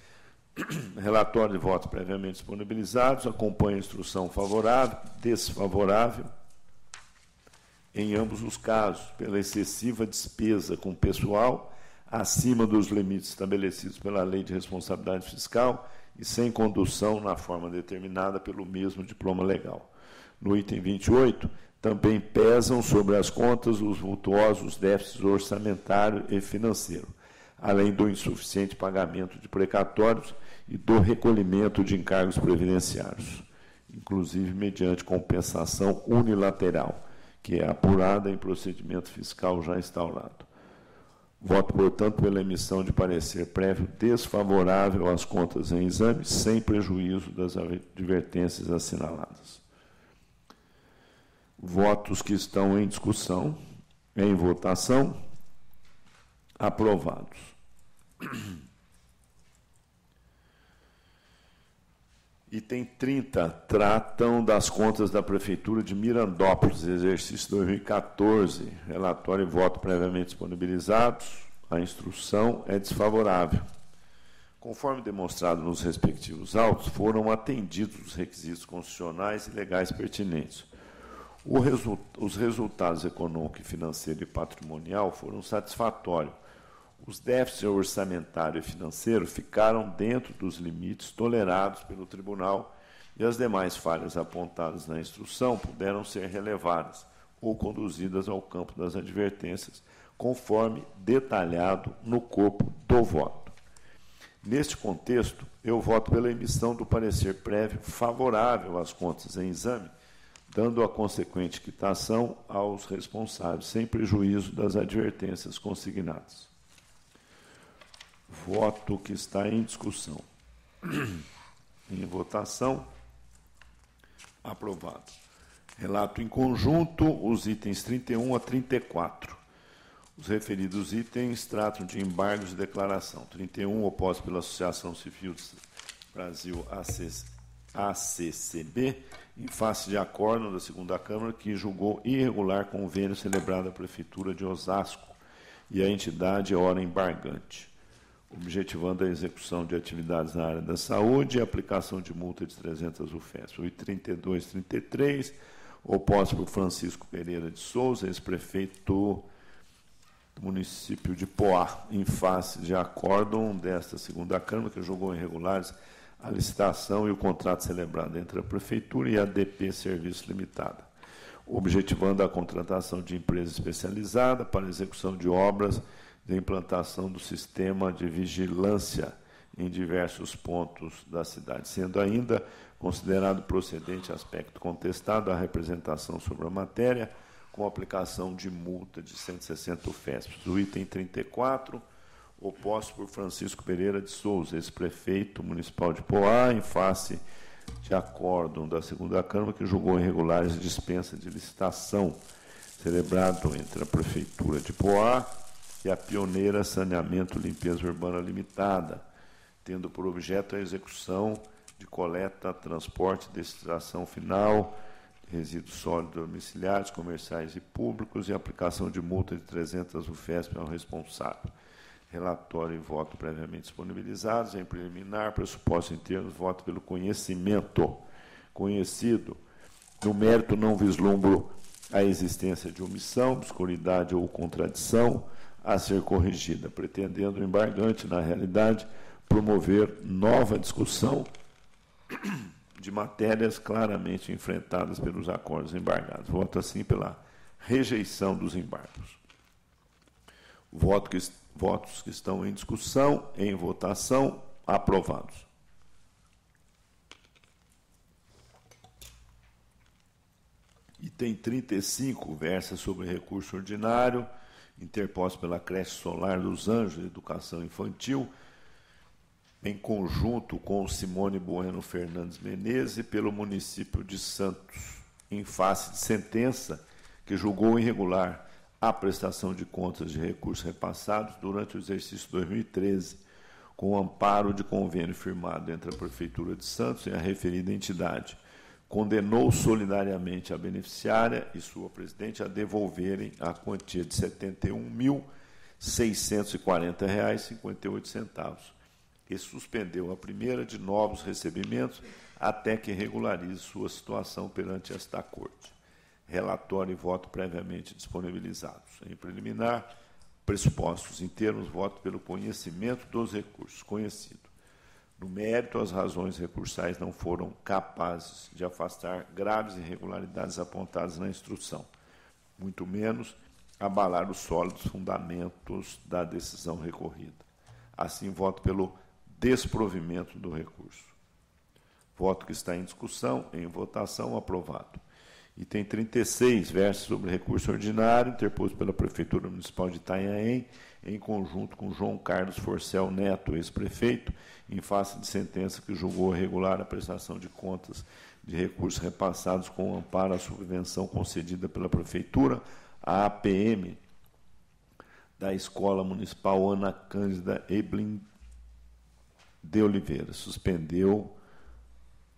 Relatório e votos previamente disponibilizados, acompanha a instrução favorável, desfavorável, em ambos os casos, pela excessiva despesa com pessoal, acima dos limites estabelecidos pela Lei de Responsabilidade Fiscal e sem condução na forma determinada pelo mesmo diploma legal. No item 28, também pesam sobre as contas os vultuosos déficits orçamentário e financeiro, além do insuficiente pagamento de precatórios e do recolhimento de encargos previdenciários, inclusive mediante compensação unilateral, que é apurada em procedimento fiscal já instaurado. Voto, portanto, pela emissão de parecer prévio desfavorável às contas em exame, sem prejuízo das advertências assinaladas. Votos que estão em discussão, em votação, aprovados. Item 30, tratam das contas da Prefeitura de Mirandópolis, exercício 2014, relatório e voto previamente disponibilizados. A instrução é desfavorável. Conforme demonstrado nos respectivos autos, foram atendidos os requisitos constitucionais e legais pertinentes. Os resultados econômico, financeiro e patrimonial foram satisfatórios. Os déficits orçamentário e financeiro ficaram dentro dos limites tolerados pelo tribunal e as demais falhas apontadas na instrução puderam ser relevadas ou conduzidas ao campo das advertências, conforme detalhado no corpo do voto. Neste contexto, eu voto pela emissão do parecer prévio favorável às contas em exame, dando a consequente quitação aos responsáveis, sem prejuízo das advertências consignadas. Voto que está em discussão. Em votação, aprovado. Relato em conjunto, os itens 31 a 34. Os referidos itens tratam de embargos de declaração. 31, oposto pela Associação Civil Brasil ACCB, em face de acórdão da segunda Câmara, que julgou irregular convênio celebrado à Prefeitura de Osasco e a entidade hora embargante, objetivando a execução de atividades na área da saúde e a aplicação de multa de 300 UFES. O 32 e 33, oposto por Francisco Pereira de Souza, ex-prefeito do município de Poá, em face de acórdão desta segunda Câmara, que julgou irregulares a licitação e o contrato celebrado entre a Prefeitura e a DP Serviço Limitada, objetivando a contratação de empresa especializada para execução de obras de implantação do sistema de vigilância em diversos pontos da cidade, sendo ainda considerado procedente aspecto contestado a representação sobre a matéria, com aplicação de multa de 160 UFESPs. O item 34, oposto por Francisco Pereira de Souza, ex-prefeito municipal de Poá, em face de acórdão da segunda Câmara, que julgou irregulares dispensa de licitação, celebrado entre a Prefeitura de Poá e a Pioneira Saneamento e Limpeza Urbana Limitada, tendo por objeto a execução de coleta, transporte e destinação final de resíduos sólidos domiciliares, comerciais e públicos e aplicação de multa de 300 UFESP ao responsável. Relatório e voto previamente disponibilizados. Em preliminar, pressuposto em termos, voto pelo conhecimento. Conhecido. No mérito, não vislumbro a existência de omissão, obscuridade ou contradição a ser corrigida, pretendendo o embargante, na realidade, promover nova discussão de matérias claramente enfrentadas pelos acordos embargados. Voto, assim, pela rejeição dos embargos. Votos que estão em discussão, em votação, aprovados. Item 35, versa sobre recurso ordinário, interposto pela creche Solar dos Anjos de Educação Infantil, em conjunto com Simone Bueno Fernandes Menezes e pelo município de Santos, em face de sentença que julgou irregular a prestação de contas de recursos repassados durante o exercício 2013, com amparo de convênio firmado entre a Prefeitura de Santos e a referida entidade. Condenou solidariamente a beneficiária e sua presidente a devolverem a quantia de R$ 71.640,58 e suspendeu a primeira de novos recebimentos até que regularize sua situação perante esta Corte. Relatório e voto previamente disponibilizados. Em preliminar, pressupostos em termos, voto pelo conhecimento dos recursos. Conhecido. No mérito, as razões recursais não foram capazes de afastar graves irregularidades apontadas na instrução, muito menos abalar os sólidos fundamentos da decisão recorrida. Assim, voto pelo desprovimento do recurso. Voto que está em discussão, em votação, aprovado. Item 36, versa sobre recurso ordinário, interposto pela Prefeitura Municipal de Itanhaém, em conjunto com João Carlos Forcel Neto, ex-prefeito, em face de sentença que julgou irregular a prestação de contas de recursos repassados com amparo à subvenção concedida pela Prefeitura à APM da Escola Municipal Ana Cândida Eblin de Oliveira. Suspendeu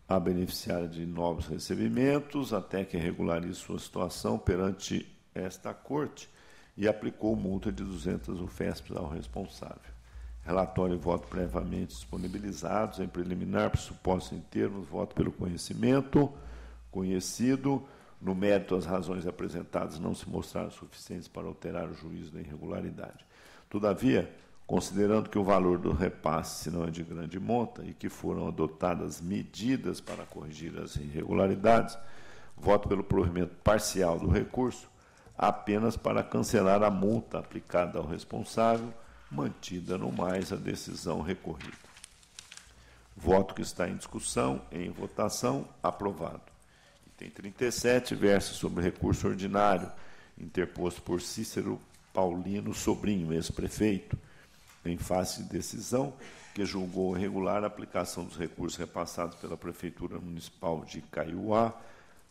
a beneficiária de novos recebimentos até que regularize sua situação perante esta Corte e aplicou multa de 200 UFESPs ao responsável. Relatório e voto previamente disponibilizados. Em preliminar, pressuposto em termos, voto pelo conhecimento. Conhecido. No mérito, as razões apresentadas não se mostraram suficientes para alterar o juízo da irregularidade. Todavia, considerando que o valor do repasse não é de grande monta e que foram adotadas medidas para corrigir as irregularidades, voto pelo provimento parcial do recurso, apenas para cancelar a multa aplicada ao responsável, mantida no mais a decisão recorrida. Voto que está em discussão, em votação, aprovado. Item 37 versa sobre recurso ordinário interposto por Cícero Paulino Sobrinho, ex-prefeito, em face de decisão que julgou irregular a aplicação dos recursos repassados pela Prefeitura Municipal de Caiuá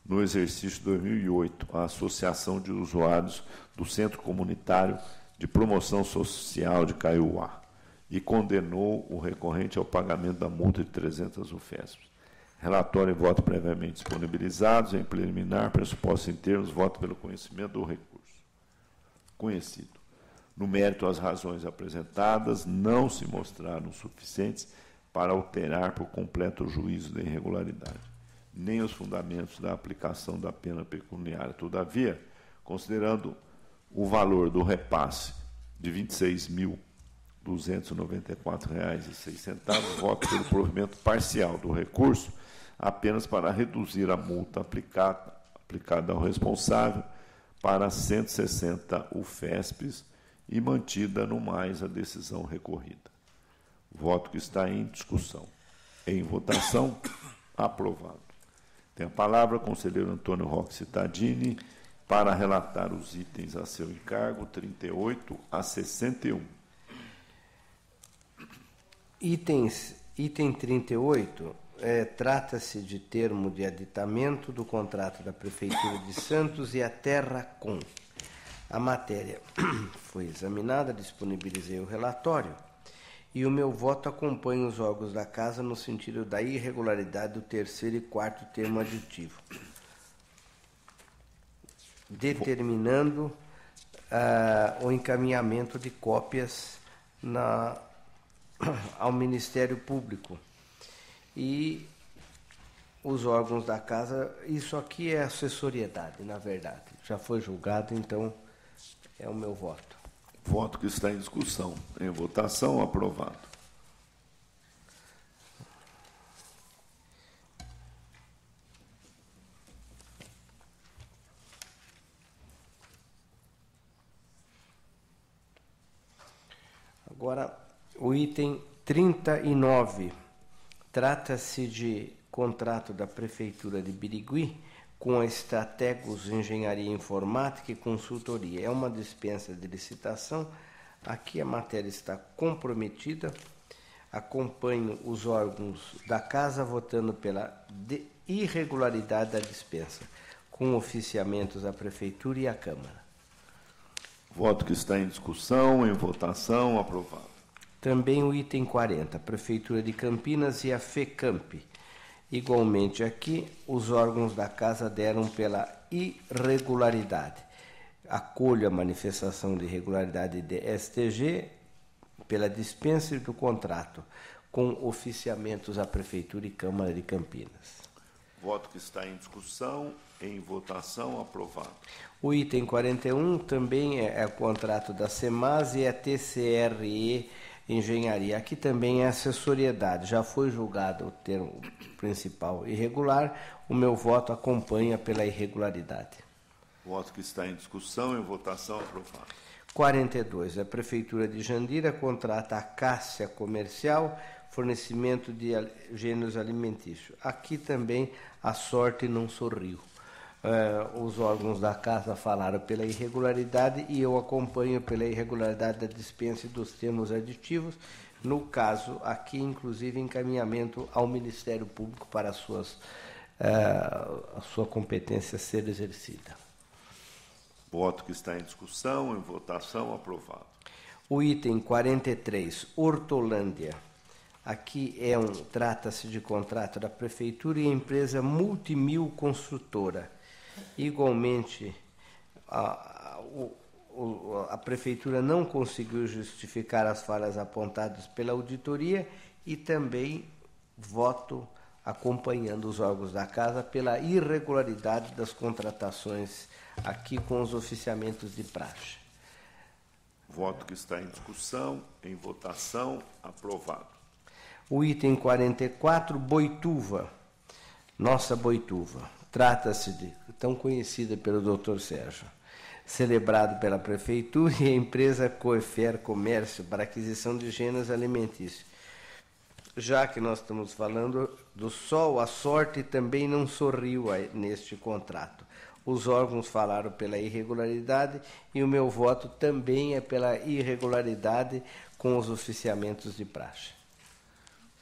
no exercício 2008 à Associação de Usuários do Centro Comunitário de Promoção Social de Caiuá e condenou o recorrente ao pagamento da multa de 300 UFESPs. Relatório e voto previamente disponibilizados, em preliminar, pressuposto em termos, voto pelo conhecimento do recurso. Conhecido. No mérito, as razões apresentadas não se mostraram suficientes para alterar por completo o juízo de irregularidade, nem os fundamentos da aplicação da pena pecuniária. Todavia, considerando o valor do repasse de R$ 26.294,06, voto pelo provimento parcial do recurso, apenas para reduzir a multa aplicada ao responsável para 160 UFESPs e mantida no mais a decisão recorrida. Voto que está em discussão. Em votação, aprovado. Tem a palavra o conselheiro Antônio Roque Cittadini para relatar os itens a seu encargo, 38 a 61. Item 38, trata-se de termo de aditamento do contrato da Prefeitura de Santos e a Terracom. A matéria foi examinada, disponibilizei o relatório e o meu voto acompanha os órgãos da Casa no sentido da irregularidade do terceiro e quarto termo aditivo, determinando o encaminhamento de cópias ao Ministério Público. E os órgãos da Casa, isso aqui é assessoriedade, na verdade. Já foi julgado, então é o meu voto. Voto que está em discussão. Em votação, aprovado. Agora, o item 39. Trata-se de contrato da Prefeitura de Birigui com a Strategos Engenharia Informática e Consultoria. É uma dispensa de licitação. Aqui a matéria está comprometida. Acompanho os órgãos da Casa votando pela irregularidade da dispensa, com oficiamentos à Prefeitura e à Câmara. Voto que está em discussão, em votação, aprovado. Também o item 40, a Prefeitura de Campinas e a FECAMP. Igualmente aqui, os órgãos da Casa deram pela irregularidade. Acolho a manifestação de irregularidade de STG pela dispensa do contrato, com oficiamentos à Prefeitura e Câmara de Campinas. Voto que está em discussão, em votação, aprovado. O item 41 também é o contrato da CEMAS e a TCRE Engenharia. Aqui também é assessoriedade. Já foi julgado o termo principal irregular. O meu voto acompanha pela irregularidade. Voto que está em discussão, em votação, aprovado. 42. A Prefeitura de Jandira contrata a Cássia Comercial, fornecimento de gêneros alimentícios. Aqui também a sorte não sorriu. Os órgãos da Casa falaram pela irregularidade e eu acompanho pela irregularidade da dispensa dos termos aditivos. No caso, aqui, inclusive, encaminhamento ao Ministério Público para a sua competência ser exercida. Voto que está em discussão, em votação, aprovado. O item 43, Hortolândia. Aqui trata-se de contrato da Prefeitura e a empresa Multimil Construtora. Igualmente, a Prefeitura não conseguiu justificar as falhas apontadas pela auditoria e também voto acompanhando os órgãos da Casa pela irregularidade das contratações aqui com os oficiamentos de praxe. Voto que está em discussão, em votação, aprovado. O item 44, Boituva. Nossa Boituva. Trata-se de, tão conhecida pelo Dr. Sérgio, celebrado pela Prefeitura e a empresa Coefer Comércio para aquisição de gêneros alimentícios. já que nós estamos falando do sol, a sorte também não sorriu neste contrato. Os órgãos falaram pela irregularidade e o meu voto também é pela irregularidade com os oficiamentos de praxe.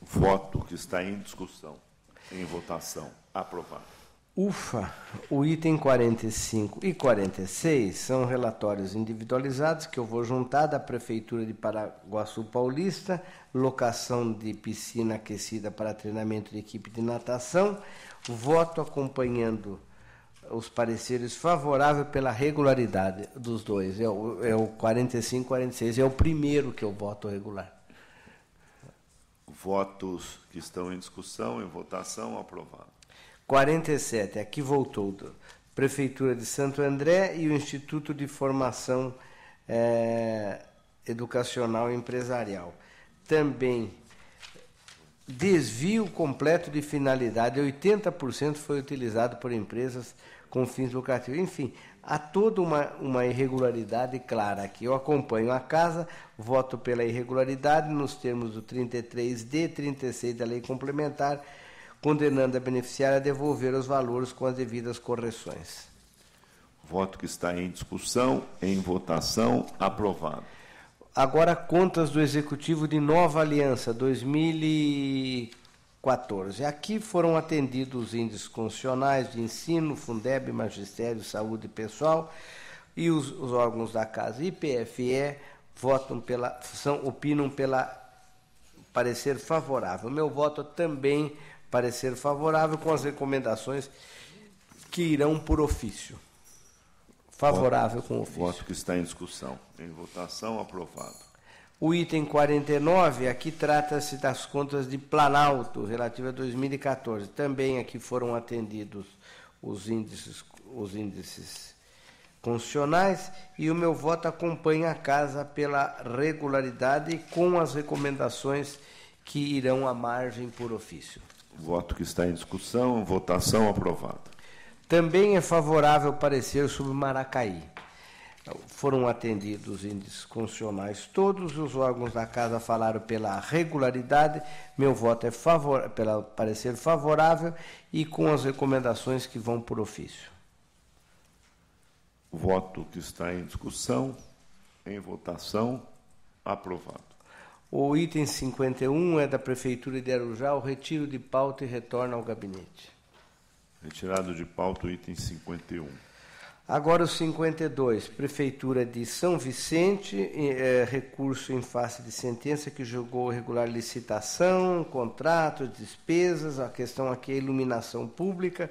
Voto que está em discussão, em votação. Aprovado. Ufa, o item 45 e 46 são relatórios individualizados que eu vou juntar da Prefeitura de Paraguaçu Paulista, locação de piscina aquecida para treinamento de equipe de natação, voto acompanhando os pareceres favoráveis pela regularidade dos dois. É o 45 e 46, é o primeiro que eu voto regular. Votos que estão em discussão, em votação, aprovado. 47, aqui voltou, Prefeitura de Santo André e o Instituto de Formação Educacional e Empresarial. Também desvio completo de finalidade, 80% foi utilizado por empresas com fins lucrativos. Enfim, há toda uma irregularidade clara aqui. Eu acompanho a casa, voto pela irregularidade nos termos do 33D, 36 da Lei Complementar, condenando a beneficiária a devolver os valores com as devidas correções. Voto que está em discussão, em votação, aprovado. Agora, contas do Executivo de Nova Aliança, 2014. Aqui foram atendidos os índices constitucionais de ensino, Fundeb, magistério, saúde pessoal e os órgãos da Casa IPFE opinam pela parecer favorável. Meu voto também parecer favorável com as recomendações que irão por ofício. Favorável com ofício. Voto que está em discussão. Em votação, aprovado. O item 49, aqui trata-se das contas de Planalto, relativa a 2014. Também aqui foram atendidos os índices constitucionais e o meu voto acompanha a Casa pela regularidade com as recomendações que irão à margem por ofício. Voto que está em discussão, votação, aprovado. Também é favorável o parecer sobre Maracaí. Foram atendidos os índices constitucionais todos, os órgãos da Casa falaram pela regularidade, meu voto é pelo parecer favorável e com as recomendações que vão por ofício. Voto que está em discussão, em votação, aprovado. O item 51 é da Prefeitura de Arujá, o retiro de pauta e retorno ao gabinete. Retirado de pauta o item 51. Agora o 52, Prefeitura de São Vicente, recurso em face de sentença que julgou irregular licitação, contratos, despesas, a questão aqui é iluminação pública.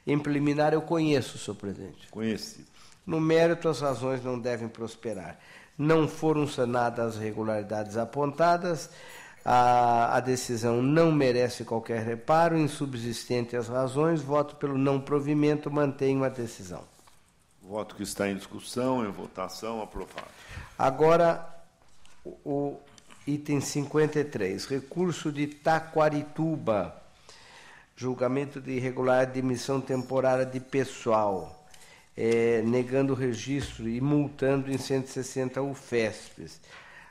Em preliminar eu conheço, senhor presidente. Conhecido. No mérito, as razões não devem prosperar. Não foram sanadas as irregularidades apontadas, a decisão não merece qualquer reparo, insubsistente as razões, voto pelo não provimento, mantenho a decisão. Voto que está em discussão, em votação, aprovado. Agora, o item 53, recurso de Taquarituba, julgamento de irregular admissão temporária de pessoal. Negando o registro e multando em 160 UFESPs.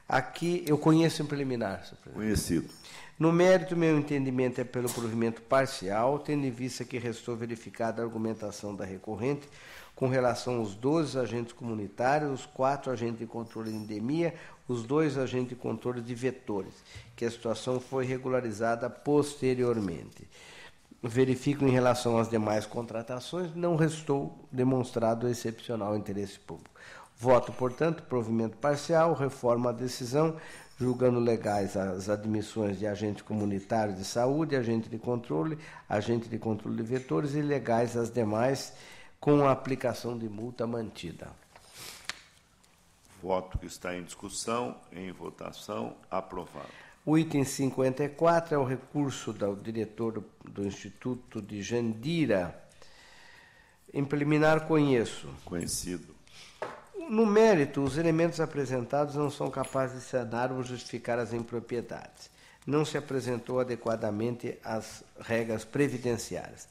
Aqui eu conheço em preliminar, senhor presidente. Conhecido. No mérito, meu entendimento é pelo provimento parcial, tendo em vista que restou verificada a argumentação da recorrente com relação aos 12 agentes comunitários, os 4 agentes de controle de endemia, os 2 agentes de controle de vetores, que a situação foi regularizada posteriormente. Verifico em relação às demais contratações, não restou demonstrado excepcional interesse público. Voto, portanto, provimento parcial, reforma a decisão, julgando legais as admissões de agente comunitário de saúde, agente de controle de vetores e legais as demais, com a aplicação de multa mantida. Voto que está em discussão, em votação, aprovado. O item 54 é o recurso do diretor do Instituto de Jandira. Em preliminar, conheço. Conhecido. No mérito, os elementos apresentados não são capazes de sanar ou justificar as impropriedades. Não se apresentou adequadamente as regras previdenciárias.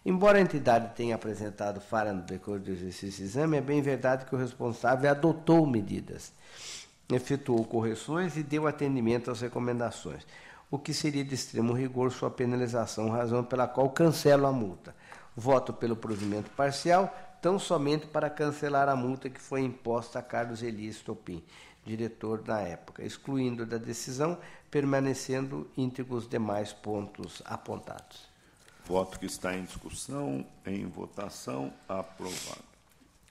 Embora a entidade tenha apresentado falha no decorrer do exercício do exame, é bem verdade que o responsável adotou medidas, efetuou correções e deu atendimento às recomendações. o que seria de extremo rigor sua penalização, razão pela qual cancelo a multa. Voto pelo provimento parcial, tão somente para cancelar a multa que foi imposta a Carlos Elias Topim, diretor na época, excluindo da decisão, permanecendo íntegros demais pontos apontados. Voto que está em discussão, em votação, aprovado.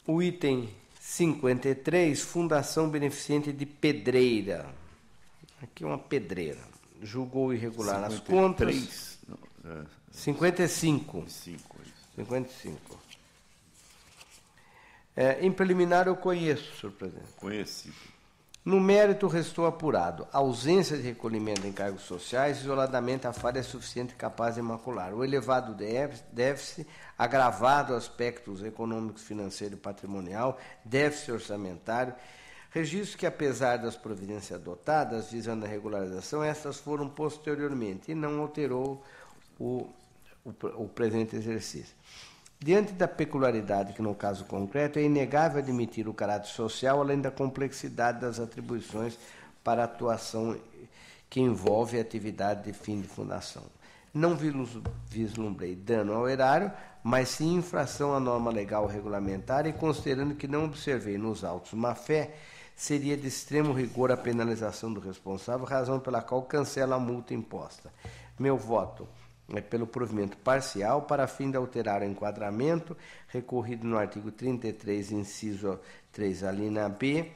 O item 53, Fundação Beneficente de Pedreira. Aqui é uma pedreira. Julgou irregular as contas. Não, 55. 55. Em preliminar eu conheço, senhor presidente. Conhecido. No mérito, restou apurado ausência de recolhimento em cargos sociais, isoladamente a falha suficiente e capaz de macular. O elevado déficit, agravado aspectos econômicos, financeiro e patrimonial, déficit orçamentário, registro que, apesar das providências adotadas visando a regularização, estas foram posteriormente e não alterou o presente exercício. Diante da peculiaridade que, no caso concreto, é inegável admitir o caráter social, além da complexidade das atribuições para a atuação que envolve a atividade de fim de fundação. Não vislumbrei dano ao erário, mas sim infração à norma legal regulamentar e, considerando que não observei nos autos má-fé, seria de extremo rigor a penalização do responsável, razão pela qual cancelo a multa imposta. Meu voto é pelo provimento parcial para fim de alterar o enquadramento recorrido no artigo 33, inciso 3, alínea B,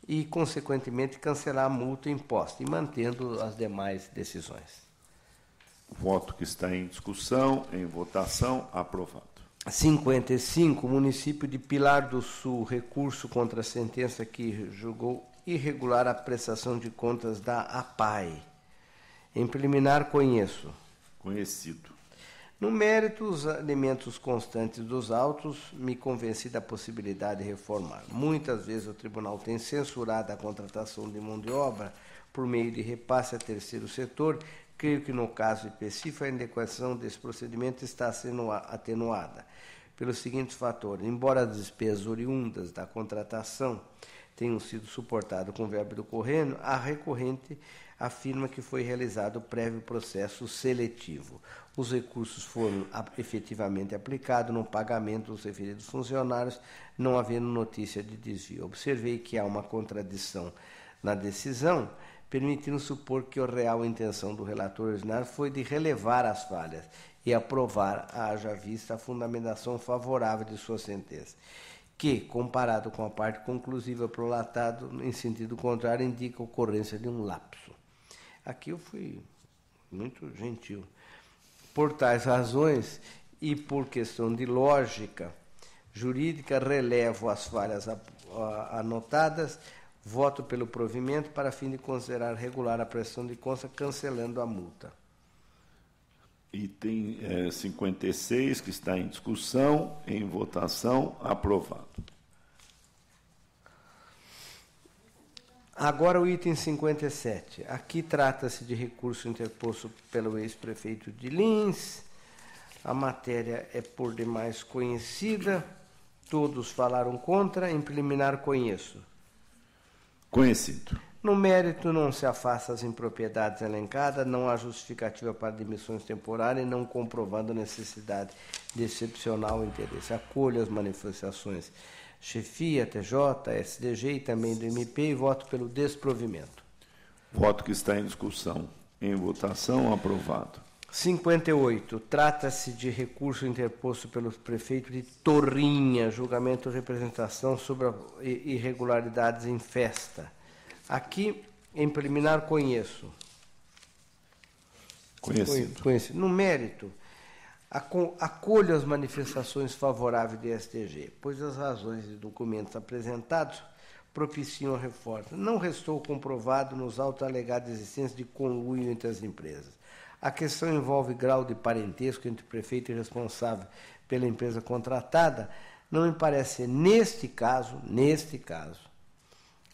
e, consequentemente, cancelar a multa imposta e mantendo as demais decisões. Voto que está em discussão, em votação, aprovado. 55, município de Pilar do Sul, recurso contra a sentença que julgou irregular a prestação de contas da APAE. Em preliminar, conheço. Conhecido. No mérito, os elementos constantes dos autos me convenci da possibilidade de reformar. Muitas vezes o tribunal tem censurado a contratação de mão de obra por meio de repasse a terceiro setor. Creio que no caso específico a inadequação desse procedimento está sendo atenuada pelos seguintes fatores. Embora as despesas oriundas da contratação tenham sido suportadas com verbo do corrente, a recorrente afirma que foi realizado o prévio processo seletivo. Os recursos foram efetivamente aplicados no pagamento dos referidos funcionários, não havendo notícia de desvio. Observei que há uma contradição na decisão, permitindo supor que a real intenção do relator originário foi de relevar as falhas e aprovar, haja vista, a fundamentação favorável de sua sentença, que, comparado com a parte conclusiva prolatado em sentido contrário, indica a ocorrência de um lapso. Aqui eu fui muito gentil. Por tais razões e por questão de lógica jurídica, relevo as falhas anotadas, voto pelo provimento para fim de considerar regular a prestação de contas, cancelando a multa. Item 56, que está em discussão, em votação, aprovado. Agora o item 57. Aqui trata-se de recurso interposto pelo ex-prefeito de Lins. A matéria é por demais conhecida. Todos falaram contra. Em preliminar, conheço. Conhecido. No mérito, não se afasta as impropriedades elencadas, não há justificativa para demissões temporárias e não comprovando necessidade de excepcional interesse. Acolho as manifestações chefia, TJ, SDG e também do MP e voto pelo desprovimento. Voto que está em discussão. Em votação, aprovado. 58. Trata-se de recurso interposto pelo prefeito de Torrinha, julgamento de representação sobre irregularidades em festa. Aqui, em preliminar, conheço. Conhecido. No mérito, acolho as manifestações favoráveis do STG, pois as razões e documentos apresentados propiciam a reforma. Não restou comprovado nos autos alegados a existência de conluio entre as empresas. A questão envolve grau de parentesco entre o prefeito e responsável pela empresa contratada. Não me parece, neste caso,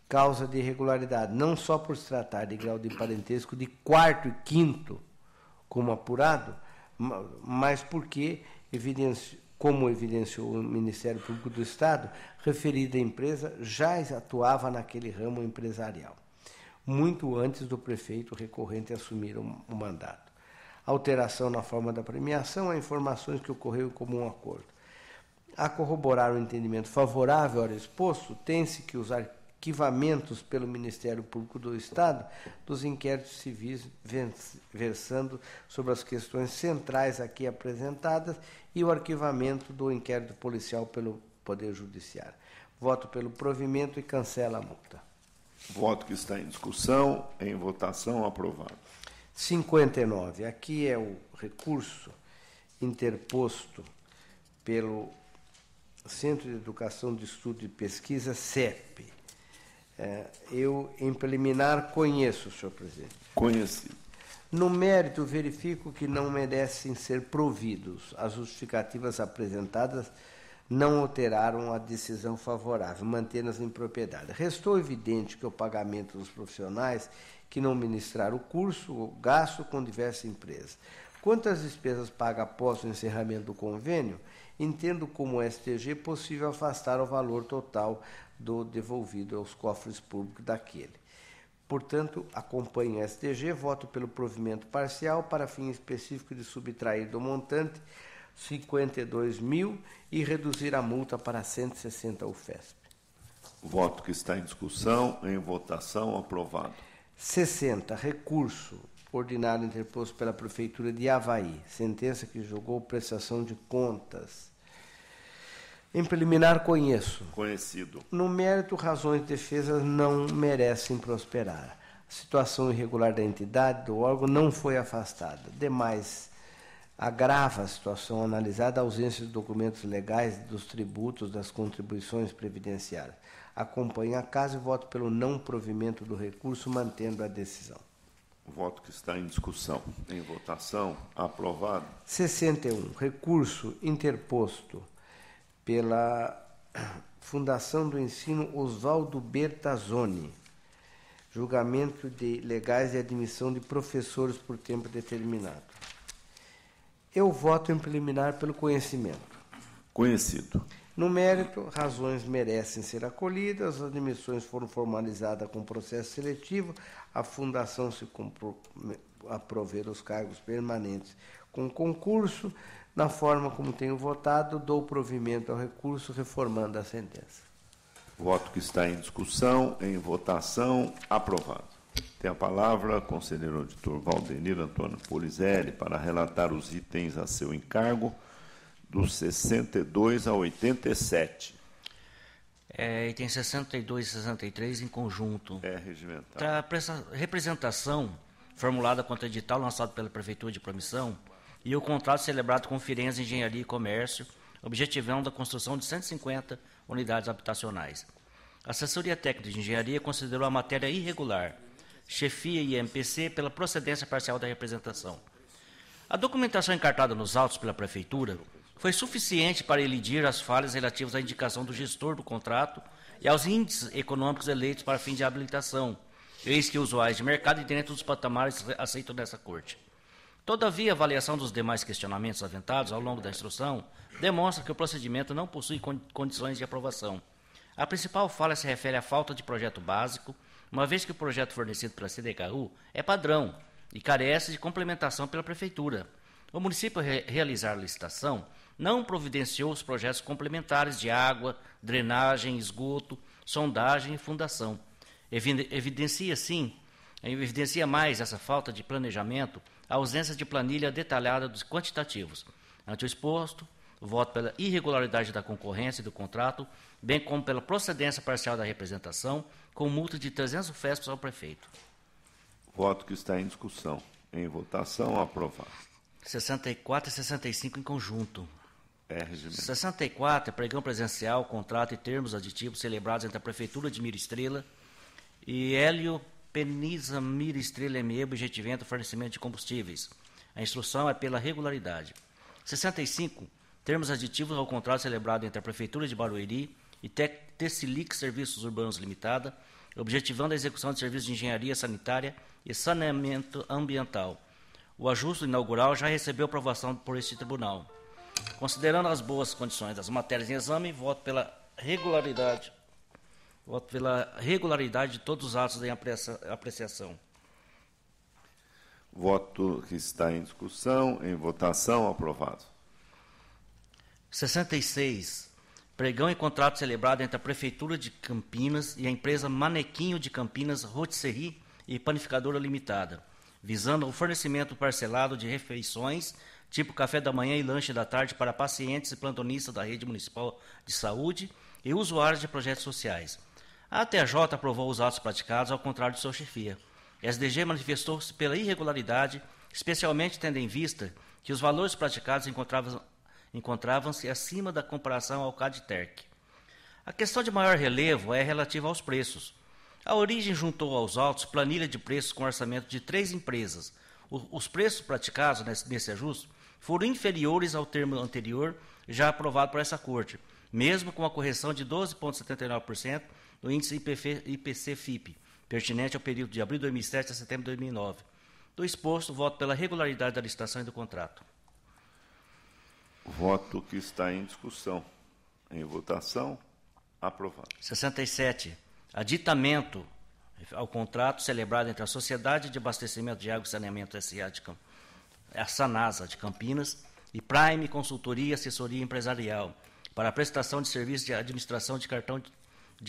causa de irregularidade, não só por se tratar de grau de parentesco de quarto e quinto, como apurado, mas porque, como evidenciou o Ministério Público do Estado, referida empresa já atuava naquele ramo empresarial. muito antes do prefeito recorrente assumir o mandato. Alteração na forma da premiação a informações que ocorreu em comum acordo. A corroborar o entendimento favorável ao exposto, tem-se que os arquivamentos pelo Ministério Público do Estado dos inquéritos civis versando sobre as questões centrais aqui apresentadas e o arquivamento do inquérito policial pelo Poder Judiciário. Voto pelo provimento e cancela a multa. Voto que está em discussão, em votação, aprovado. 59. Aqui é o recurso interposto pelo Centro de Educação de Estudo e Pesquisa, CEP. Eu, em preliminar, conheço, senhor presidente. Conhecido. No mérito, verifico que não merecem ser providos. As justificativas apresentadas não alteraram a decisão favorável, mantendo-as em propriedade. Restou evidente que o pagamento dos profissionais que não ministraram o curso, o gasto com diversas empresas. Quanto às despesas pagas após o encerramento do convênio, entendo como STG possível afastar o valor total do devolvido aos cofres públicos daquele. Portanto, acompanho o STG, voto pelo provimento parcial para fim específico de subtrair do montante 52 mil e reduzir a multa para 160 UFESP. Voto que está em discussão, em votação, aprovado. 60. Recurso ordinário interposto pela Prefeitura de Avaí. Sentença que julgou prestação de contas. Em preliminar, conheço. Conhecido. No mérito, razões de defesa não merecem prosperar. A situação irregular da entidade, do órgão, não foi afastada. Demais, agrava a situação analisada a ausência de documentos legais dos tributos, das contribuições previdenciárias. Acompanho a casa e voto pelo não provimento do recurso, mantendo a decisão. Voto que está em discussão, em votação, aprovado. 61. Recurso interposto pela Fundação do Ensino Oswaldo Bertazzoni. Julgamento de legais e admissão de professores por tempo determinado. Eu voto em preliminar pelo conhecimento. Conhecido. No mérito, razões merecem ser acolhidas, as admissões foram formalizadas com processo seletivo, a Fundação se a prover os cargos permanentes com concurso. Na forma como tenho votado, dou provimento ao recurso, reformando a sentença. Voto que está em discussão, em votação, aprovado. Tem a palavra o conselheiro auditor Valdenir Antônio Polizelli para relatar os itens a seu encargo, dos 62 a 87. Item 62 e 63 em conjunto. Regimental. Para representação formulada contra o edital lançado pela Prefeitura de Promissão e o contrato celebrado com Firenze Engenharia e Comércio, objetivando a construção de 150 unidades habitacionais. A assessoria técnica de engenharia considerou a matéria irregular, chefia e MPC pela procedência parcial da representação. A documentação encartada nos autos pela Prefeitura foi suficiente para elidir as falhas relativas à indicação do gestor do contrato e aos índices econômicos eleitos para fim de habilitação, eis que usuais de mercado e dentro dos patamares aceitos dessa Corte. Todavia, a avaliação dos demais questionamentos aventados ao longo da instrução demonstra que o procedimento não possui condições de aprovação. A principal falha se refere à falta de projeto básico, uma vez que o projeto fornecido pela CDHU é padrão e carece de complementação pela Prefeitura. O município, realizar a licitação, não providenciou os projetos complementares de água, drenagem, esgoto, sondagem e fundação. Evidencia mais essa falta de planejamento a ausência de planilha detalhada dos quantitativos. Ante o exposto, voto pela irregularidade da concorrência e do contrato, bem como pela procedência parcial da representação, com multa de 300 UFESP ao prefeito. Voto que está em discussão. Em votação, aprovado. 64 e 65 em conjunto. Regimento. 64 é pregão presencial, contrato e termos aditivos celebrados entre a Prefeitura de Mira Estrela e Hélio Peniza Mira Estrela ME, objetivando o fornecimento de combustíveis. A instrução é pela regularidade. 65. Termos aditivos ao contrato celebrado entre a Prefeitura de Barueri e Tecilic Serviços Urbanos Limitada, objetivando a execução de serviços de engenharia sanitária e saneamento ambiental. O ajuste inaugural já recebeu aprovação por este tribunal. Considerando as boas condições das matérias em exame, voto pela regularidade Voto pela regularidade de todos os atos em apreciação. Voto que está em discussão, em votação, aprovado. 66. Pregão e contrato celebrado entre a Prefeitura de Campinas e a empresa Manequinho de Campinas Rotisserie e Panificadora Limitada, visando o fornecimento parcelado de refeições, tipo café da manhã e lanche da tarde para pacientes e plantonistas da Rede Municipal de Saúde e usuários de projetos sociais. A TJ aprovou os atos praticados ao contrário de sua chefia. A SDG manifestou-se pela irregularidade, especialmente tendo em vista que os valores praticados encontravam-se acima da comparação ao CADTERC. A questão de maior relevo é relativa aos preços. A origem juntou aos autos planilha de preços com orçamento de 3 empresas. Os preços praticados nesse ajuste foram inferiores ao termo anterior, já aprovado por essa Corte, mesmo com a correção de 12,79% do índice IPC-FIP, pertinente ao período de abril de 2007 a setembro de 2009. Do exposto, voto pela regularidade da licitação e do contrato. Voto que está em discussão, em votação, aprovado. 67. Aditamento ao contrato celebrado entre a Sociedade de Abastecimento de Água e Saneamento S.A. a Sanasa de Campinas e Prime Consultoria e Assessoria Empresarial para a prestação de serviços de administração de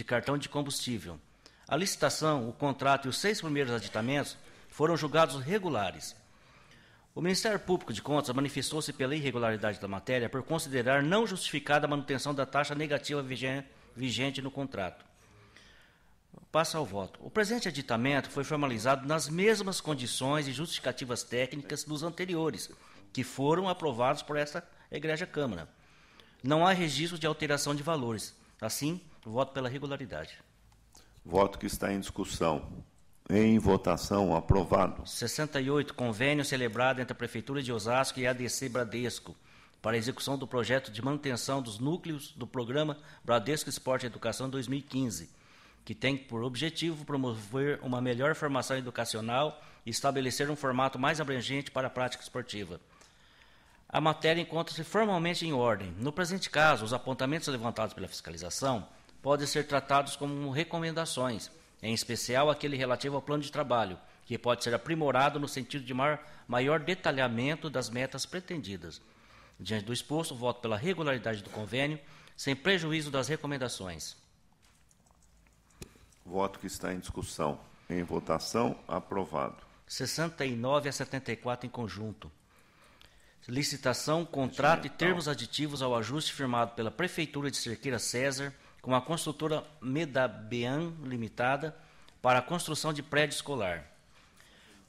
cartão de combustível. A licitação, o contrato e os 6 primeiros aditamentos foram julgados regulares. O Ministério Público de Contas manifestou-se pela irregularidade da matéria por considerar não justificada a manutenção da taxa negativa vigente no contrato. Passa ao voto. O presente aditamento foi formalizado nas mesmas condições e justificativas técnicas dos anteriores, que foram aprovados por esta egrégia Câmara. Não há registro de alteração de valores. Assim, voto pela regularidade. Voto que está em discussão, em votação, aprovado. 68. Convênio celebrado entre a Prefeitura de Osasco e a ADC Bradesco para a execução do projeto de manutenção dos núcleos do programa Bradesco Esporte e Educação 2015, que tem por objetivo promover uma melhor formação educacional e estabelecer um formato mais abrangente para a prática esportiva. A matéria encontra-se formalmente em ordem. No presente caso, os apontamentos levantados pela fiscalização podem ser tratados como recomendações, em especial aquele relativo ao plano de trabalho, que pode ser aprimorado no sentido de maior detalhamento das metas pretendidas. Diante do exposto, voto pela regularidade do convênio, sem prejuízo das recomendações. Voto que está em discussão, em votação, aprovado. 69 a 74 em conjunto. Licitação, contrato e termos aditivos ao ajuste firmado pela Prefeitura de Cerqueira César com a construtora Medabean Limitada para a construção de prédio escolar.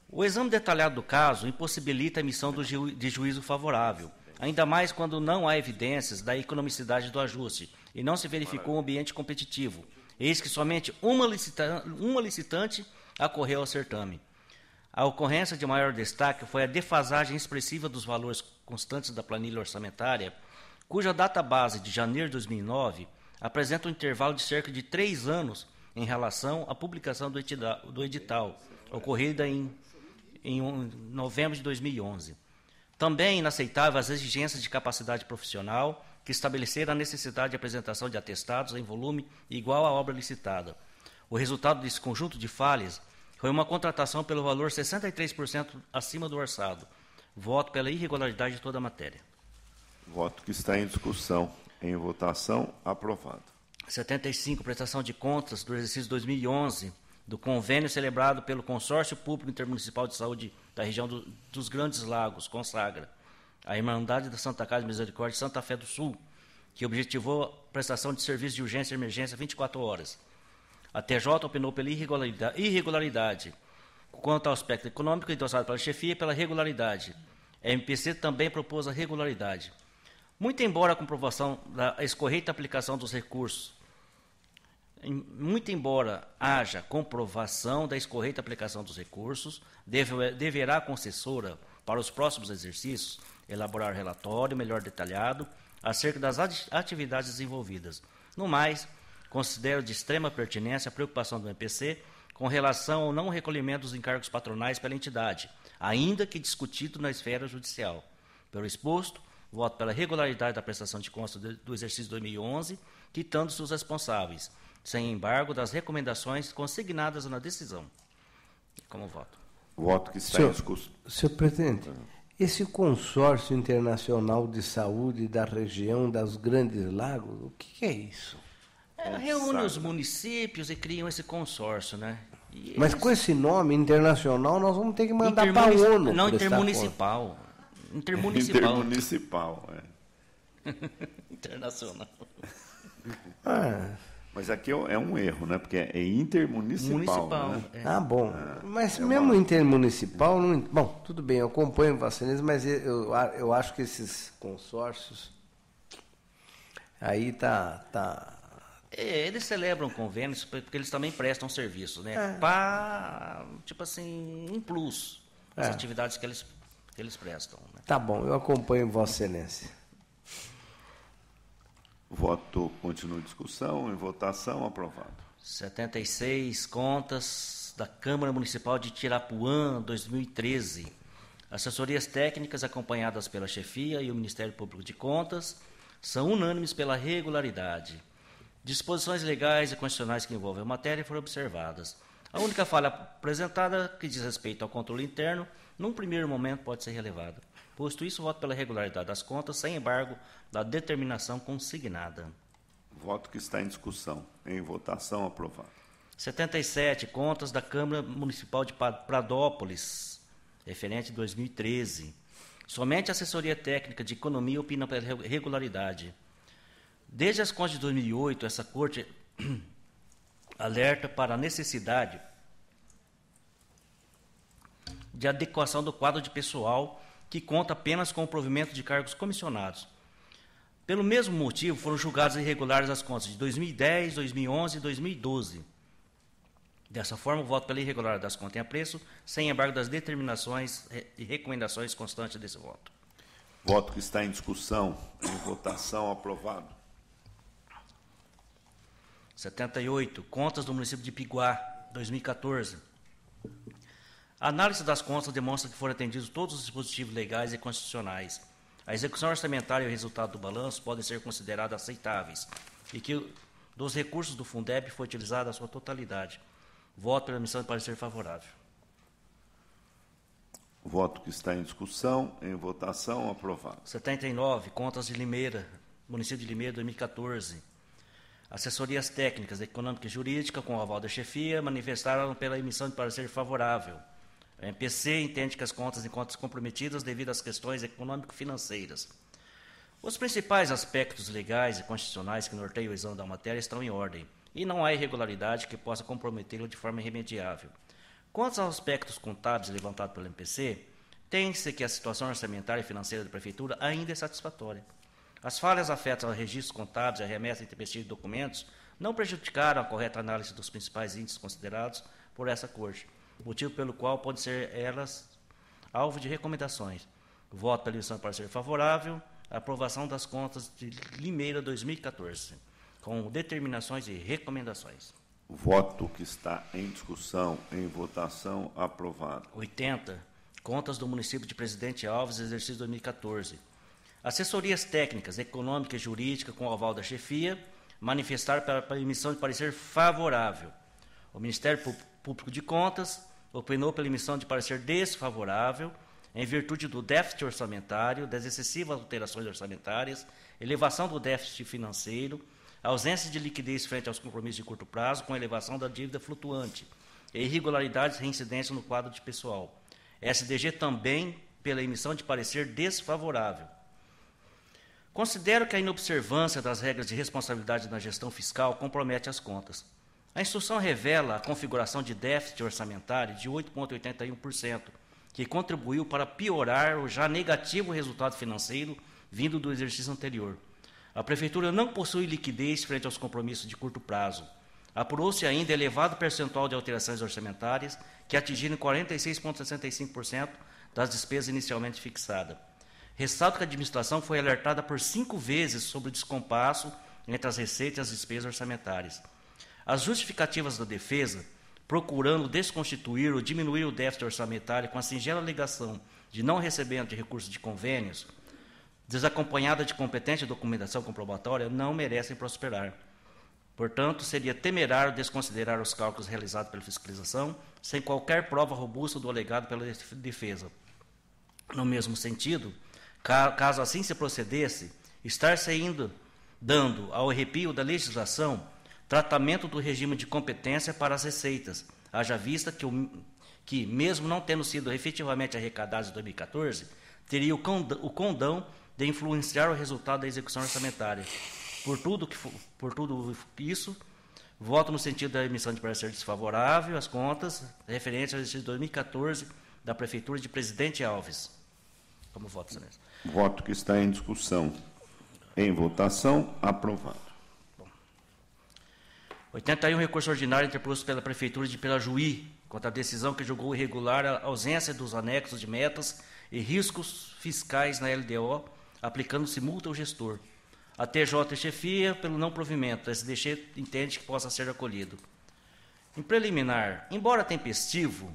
O exame detalhado do caso impossibilita a emissão de juízo favorável, ainda mais quando não há evidências da economicidade do ajuste e não se verificou um ambiente competitivo. Eis que somente uma licitante acorreu ao certame. A ocorrência de maior destaque foi a defasagem expressiva dos valores constantes da planilha orçamentária, cuja data base de janeiro de 2009 apresenta um intervalo de cerca de 3 anos em relação à publicação do edital, ocorrida em novembro de 2011. Também inaceitável as exigências de capacidade profissional que estabeleceram a necessidade de apresentação de atestados em volume igual à obra licitada. O resultado desse conjunto de falhas foi uma contratação pelo valor 63% acima do orçado. Voto pela irregularidade de toda a matéria. Voto que está em discussão, em votação, aprovado. 75. Prestação de contas do exercício 2011 do convênio celebrado pelo Consórcio Público Intermunicipal de Saúde da região dos Grandes Lagos, consagra a Irmandade da Santa Casa de Misericórdia de Santa Fé do Sul, que objetivou a prestação de serviço de urgência e emergência 24 horas. A TJ opinou pela irregularidade. Quanto ao aspecto econômico, endossado pela chefia, pela regularidade. A MPC também propôs a regularidade. Muito embora a comprovação da escorreita aplicação dos recursos, haja comprovação da escorreita aplicação dos recursos, deverá a concessora, para os próximos exercícios, elaborar relatório melhor detalhado acerca das atividades desenvolvidas. No mais, considero de extrema pertinência a preocupação do MPC com relação ao não recolhimento dos encargos patronais pela entidade, ainda que discutido na esfera judicial. Pelo exposto, voto pela regularidade da prestação de contas do exercício 2011, quitando-se os responsáveis, sem embargo das recomendações consignadas na decisão. Como voto? Voto que está em discussão. Senhor presidente, esse consórcio internacional de saúde da região dos Grandes Lagos, o que é isso? Reúne os municípios e criam esse consórcio, né? Mas com esse nome internacional, nós vamos ter que mandar para a ONU. Não, intermunicipal. Intermunicipal, Internacional. Mas aqui é um erro, né? Porque é intermunicipal. Né? Bom. Mas mesmo intermunicipal, não... Bom, tudo bem, eu acompanho Vossa Excelência, mas eu acho que esses consórcios aí tá... Eles celebram convênios porque eles também prestam serviços, né? Tipo assim, um plus as atividades que eles prestam. Né? Tá bom, eu acompanho Vossa Excelência. Voto continua em discussão, em votação, aprovado. 76, contas da Câmara Municipal de Tirapuã, 2013. Assessorias técnicas acompanhadas pela chefia e o Ministério Público de Contas são unânimes pela regularidade. Disposições legais e constitucionais que envolvem a matéria foram observadas. A única falha apresentada, que diz respeito ao controle interno, num primeiro momento pode ser relevada. Posto isso, voto pela regularidade das contas, sem embargo da determinação consignada. Voto que está em discussão. Em votação, aprovado. 77, contas da Câmara Municipal de Pradópolis, referente a 2013. Somente a assessoria técnica de economia opina pela regularidade. Desde as contas de 2008, essa Corte alerta para a necessidade de adequação do quadro de pessoal que conta apenas com o provimento de cargos comissionados. Pelo mesmo motivo, foram julgadas irregulares as contas de 2010, 2011 e 2012. Dessa forma, o voto pela irregularidade das contas em apreço, sem embargo das determinações e recomendações constantes desse voto. Voto que está em discussão, em votação, aprovado. 78, contas do município de Piguá, 2014. A análise das contas demonstra que foram atendidos todos os dispositivos legais e constitucionais. A execução orçamentária e o resultado do balanço podem ser considerados aceitáveis e que dos recursos do Fundeb foi utilizado a sua totalidade. Voto pela emissão de parecer favorável. Voto que está em discussão, em votação, aprovado. 79, contas de Limeira, município de Limeira, 2014. Assessorias técnicas, econômica e jurídica, com o aval da chefia, manifestaram pela emissão de parecer favorável. A MPC entende que as contas em contas comprometidas devido às questões econômico-financeiras. Os principais aspectos legais e constitucionais que norteiam o exame da matéria estão em ordem, e não há irregularidade que possa comprometê-lo de forma irremediável. Quanto aos aspectos contábeis levantados pela MPC, tem-se que a situação orçamentária e financeira da Prefeitura ainda é satisfatória. As falhas afetam aos registros contábeis e a remessa intempestiva de documentos não prejudicaram a correta análise dos principais índices considerados por essa Corte, motivo pelo qual podem ser elas alvo de recomendações. Voto pela emissão de parecer favorável, a aprovação das contas de Limeira 2014, com determinações e recomendações. Voto que está em discussão, em votação, aprovado. 80, contas do município de Presidente Alves, exercício 2014. Assessorias técnicas, econômica e jurídica, com o aval da chefia, manifestaram para a emissão de parecer favorável. O Ministério Público de Contas opinou pela emissão de parecer desfavorável, em virtude do déficit orçamentário, das excessivas alterações orçamentárias, elevação do déficit financeiro, ausência de liquidez frente aos compromissos de curto prazo, com elevação da dívida flutuante, e irregularidades reincidentes no quadro de pessoal. SDG também pela emissão de parecer desfavorável. Considero que a inobservância das regras de responsabilidade na gestão fiscal compromete as contas. A instrução revela a configuração de déficit orçamentário de 8,81%, que contribuiu para piorar o já negativo resultado financeiro vindo do exercício anterior. A Prefeitura não possui liquidez frente aos compromissos de curto prazo. Apurou-se ainda elevado percentual de alterações orçamentárias, que atingiram 46,65% das despesas inicialmente fixadas. Ressalto que a administração foi alertada por 5 vezes sobre o descompasso entre as receitas e as despesas orçamentárias. As justificativas da defesa, procurando desconstituir ou diminuir o déficit orçamentário com a singela alegação de não recebimento de recursos de convênios, desacompanhada de competente documentação comprobatória, não merecem prosperar. Portanto, seria temerário desconsiderar os cálculos realizados pela fiscalização sem qualquer prova robusta do alegado pela defesa. No mesmo sentido, caso assim se procedesse, estar-se dando ao arrepio da legislação tratamento do regime de competência para as receitas, haja vista que, mesmo não tendo sido efetivamente arrecadados em 2014, teria o condão de influenciar o resultado da execução orçamentária. Por tudo isso, voto no sentido da emissão de parecer desfavorável às contas referentes ao exercício de 2014 da Prefeitura de Presidente Alves. Como voto, Excelência? Voto que está em discussão. Em votação, aprovado. 81, recurso ordinário interposto pela Prefeitura de Pirajuí contra a decisão que julgou irregular a ausência dos anexos de metas e riscos fiscais na LDO, aplicando-se multa ao gestor. A TJ chefia pelo não provimento. A SDG entende que possa ser acolhido. Em preliminar, embora tempestivo,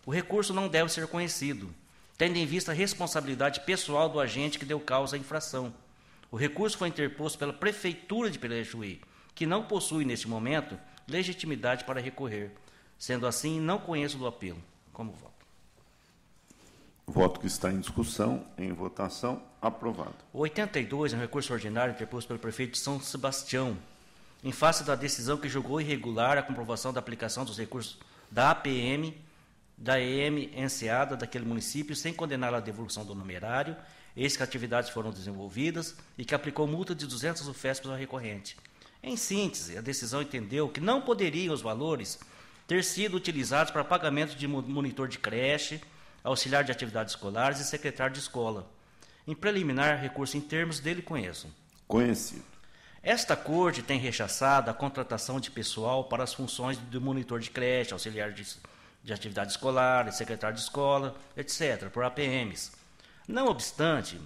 o recurso não deve ser conhecido, tendo em vista a responsabilidade pessoal do agente que deu causa à infração. O recurso foi interposto pela Prefeitura de Pirajuí, que não possui, neste momento, legitimidade para recorrer. Sendo assim, não conheço do apelo. Como voto? Voto que está em discussão, em votação, aprovado. O 82 é um recurso ordinário interposto pelo prefeito de São Sebastião, em face da decisão que julgou irregular a comprovação da aplicação dos recursos da APM, da EM enseada daquele município, sem condenar a devolução do numerário, eis que atividades foram desenvolvidas e que aplicou multa de 200 UFESPs ao recorrente. Em síntese, a decisão entendeu que não poderiam os valores ter sido utilizados para pagamento de monitor de creche, auxiliar de atividades escolares e secretário de escola. Em preliminar, recurso em termos dele conheço. Conhecido. Esta Corte tem rechaçado a contratação de pessoal para as funções de monitor de creche, auxiliar de atividades escolares, secretário de escola, etc., por APMs. Não obstante,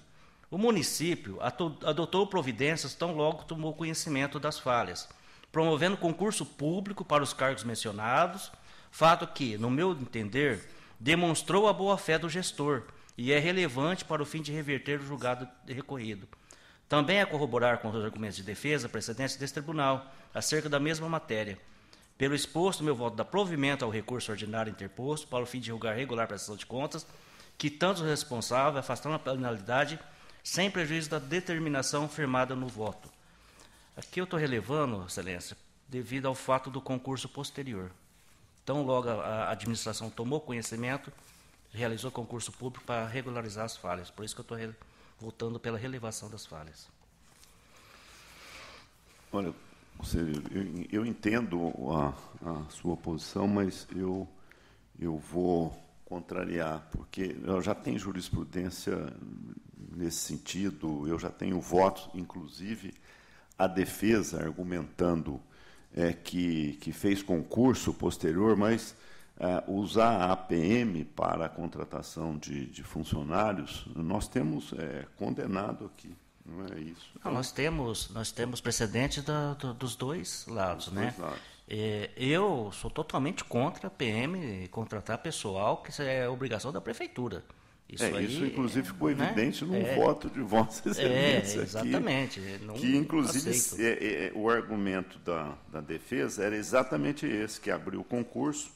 o município adotou providências tão logo tomou conhecimento das falhas, promovendo concurso público para os cargos mencionados, fato que, no meu entender, demonstrou a boa-fé do gestor e é relevante para o fim de reverter o julgado recorrido. Também é corroborar com os argumentos de defesa precedentes deste tribunal acerca da mesma matéria. Pelo exposto, meu voto dá provimento ao recurso ordinário interposto para o fim de julgar regular prestação de contas, quitando o responsável, afastando a penalidade, sem prejuízo da determinação firmada no voto. Aqui eu estou relevando, Excelência, devido ao fato do concurso posterior. Então, logo a administração tomou conhecimento, realizou concurso público para regularizar as falhas. Por isso que eu estou votando pela relevação das falhas. Olha, conselheiro, eu entendo a sua posição, mas eu vou contrariar, porque eu já tenho jurisprudência nesse sentido, eu já tenho votos, inclusive a defesa argumentando que fez concurso posterior, mas usar a APM para a contratação de funcionários, nós temos condenado aqui, não é isso? Não, nós temos precedentes dos dois lados, né? Eu sou totalmente contra a PM contratar pessoal, que isso é obrigação da prefeitura. Isso inclusive ficou evidente no voto de Vossa Excelência. Exatamente. Aqui, que, inclusive, o argumento da defesa era exatamente esse, que abriu o concurso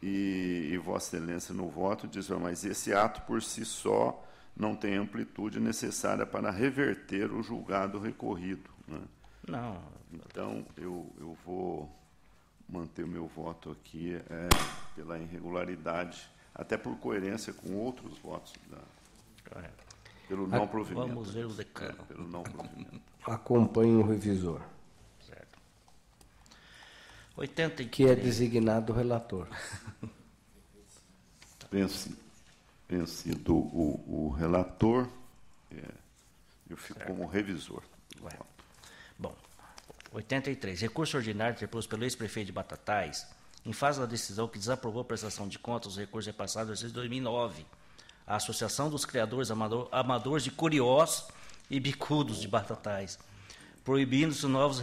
e Vossa Excelência no voto diz, mas esse ato por si só não tem amplitude necessária para reverter o julgado recorrido. Né? Não. Então, eu vou manter o meu voto aqui pela irregularidade, até por coerência com outros votos, pelo não provimento. Vamos ver o decano. Pelo não provimento. Acompanhe o revisor. Certo. 83. Que é designado o relator. Vencido o relator, eu fico como revisor. Bom, 83. Recurso ordinário interposto pelo ex-prefeito de Batatais, em face da decisão que desaprovou a prestação de contas, os recursos repassados desde 2009, a Associação dos Criadores Amadores de Curiós e Bicudos de Batatais, proibindo-se novos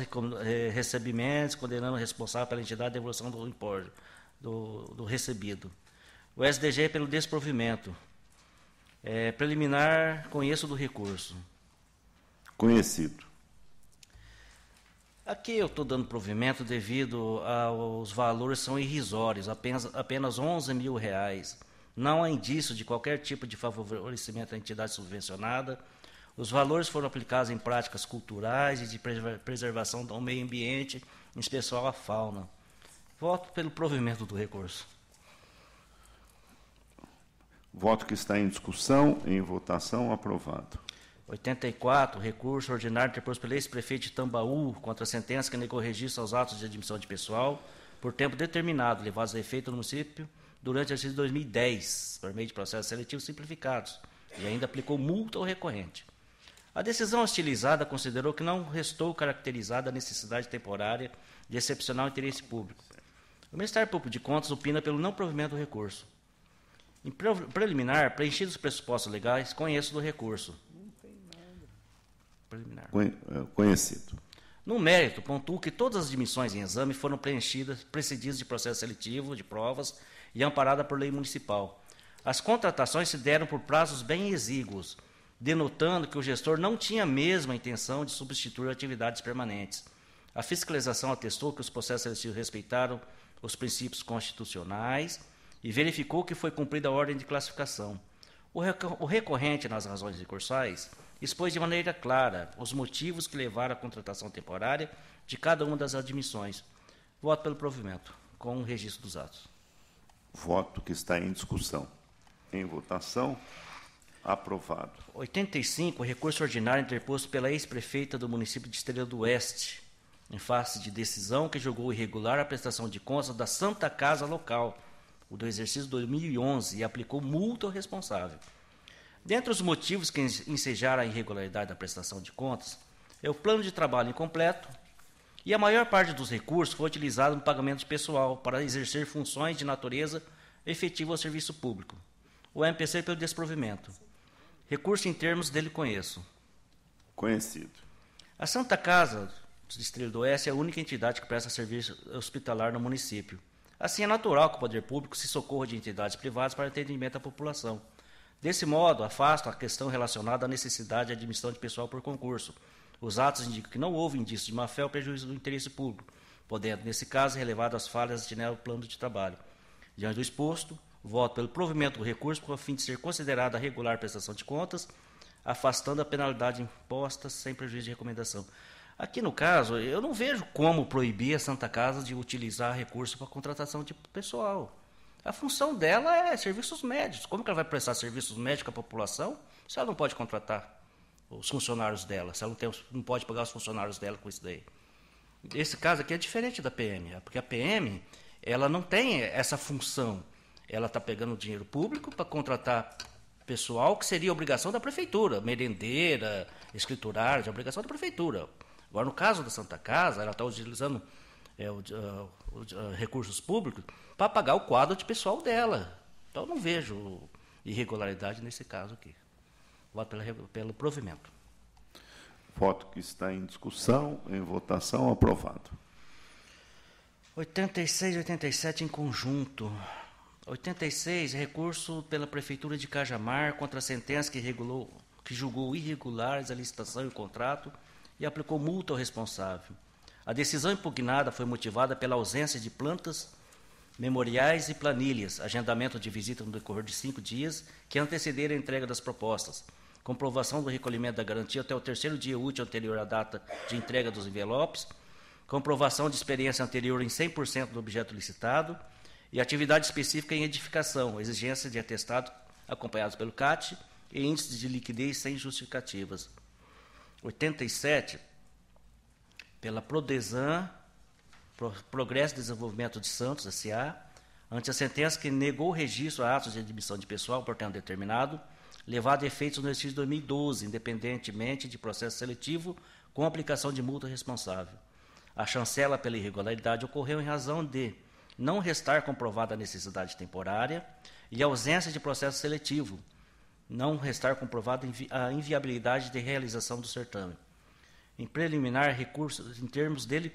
recebimentos, condenando o responsável pela entidade a devolução do importe do recebido. O SDG pelo desprovimento. Preliminar, conheço do recurso. Conhecido. Aqui eu estou dando provimento devido aos valores são irrisórios, apenas R$11 mil. Não há indício de qualquer tipo de favorecimento à entidade subvencionada. Os valores foram aplicados em práticas culturais e de preservação do meio ambiente, em especial a fauna. Voto pelo provimento do recurso. Voto que está em discussão, em votação, aprovado. 84, recurso ordinário interposto pelo ex-prefeito de Tambaú contra a sentença que negou registro aos atos de admissão de pessoal por tempo determinado, levados a efeito no município durante o exercício de 2010, por meio de processos seletivos simplificados, e ainda aplicou multa ao recorrente. A decisão hostilizada considerou que não restou caracterizada a necessidade temporária de excepcional interesse público. O Ministério Público de Contas opina pelo não provimento do recurso. Em preliminar, preenchidos os pressupostos legais, conheço do recurso. Preliminar. Conhecido. No mérito, pontuo que todas as admissões em exame foram precedidas de processo seletivo, de provas e amparada por lei municipal. As contratações se deram por prazos bem exíguos, denotando que o gestor não tinha mesmo a intenção de substituir atividades permanentes. A fiscalização atestou que os processos seletivos respeitaram os princípios constitucionais e verificou que foi cumprida a ordem de classificação. O recorrente nas razões recursais expôs de maneira clara os motivos que levaram à contratação temporária de cada uma das admissões. Voto pelo provimento, com o registro dos atos. Voto que está em discussão. Em votação, aprovado. 85, recurso ordinário interposto pela ex-prefeita do município de Estrela do Oeste, em face de decisão que julgou irregular a prestação de contas da Santa Casa local, o do exercício 2011, e aplicou multa ao responsável. Dentre os motivos que ensejaram a irregularidade da prestação de contas, é o plano de trabalho incompleto e a maior parte dos recursos foi utilizado no pagamento de pessoal para exercer funções de natureza efetiva ao serviço público. O MPC pelo desprovimento. Recurso em termos dele conheço. Conhecido. A Santa Casa do Estrela do Oeste é a única entidade que presta serviço hospitalar no município. Assim, é natural que o poder público se socorra de entidades privadas para atendimento à população. Desse modo, afasta a questão relacionada à necessidade de admissão de pessoal por concurso. Os atos indicam que não houve indício de má-fé ou prejuízo do interesse público, podendo, nesse caso, relevado as falhas de no plano de trabalho. Diante do exposto, voto pelo provimento do recurso com a fim de ser considerada a regular prestação de contas, afastando a penalidade imposta sem prejuízo de recomendação. Aqui, no caso, eu não vejo como proibir a Santa Casa de utilizar recurso para contratação de pessoal. A função dela é serviços médicos. Como que ela vai prestar serviços médicos à população se ela não pode contratar os funcionários dela, se ela não pode pagar os funcionários dela com isso daí? Esse caso aqui é diferente da PM, porque a PM ela não tem essa função. Ela está pegando dinheiro público para contratar pessoal que seria obrigação da prefeitura, merendeira, escriturária, é obrigação da prefeitura. Agora, no caso da Santa Casa, ela está utilizando recursos públicos para pagar o quadro de pessoal dela. Então, eu não vejo irregularidade nesse caso aqui. Voto pelo provimento. Voto que está em discussão, em votação, aprovado. 86 e 87 em conjunto. 86, recurso pela Prefeitura de Cajamar contra a sentença que julgou irregulares a licitação e o contrato e aplicou multa ao responsável. A decisão impugnada foi motivada pela ausência de plantas, memoriais e planilhas, agendamento de visita no decorrer de 5 dias, que antecederam a entrega das propostas, comprovação do recolhimento da garantia até o 3º dia útil anterior à data de entrega dos envelopes, comprovação de experiência anterior em 100% do objeto licitado e atividade específica em edificação, exigência de atestado acompanhados pelo CAT e índices de liquidez sem justificativas. 87, pela Prodesan, Progresso e Desenvolvimento de Santos, S.A., ante a sentença que negou o registro a atos de admissão de pessoal por tempo determinado, levado a efeitos no exercício de 2012, independentemente de processo seletivo, com aplicação de multa responsável. A chancela pela irregularidade ocorreu em razão de não restar comprovada a necessidade temporária e ausência de processo seletivo, não restar comprovada a inviabilidade de realização do certame. Em preliminar, recursos em termos deles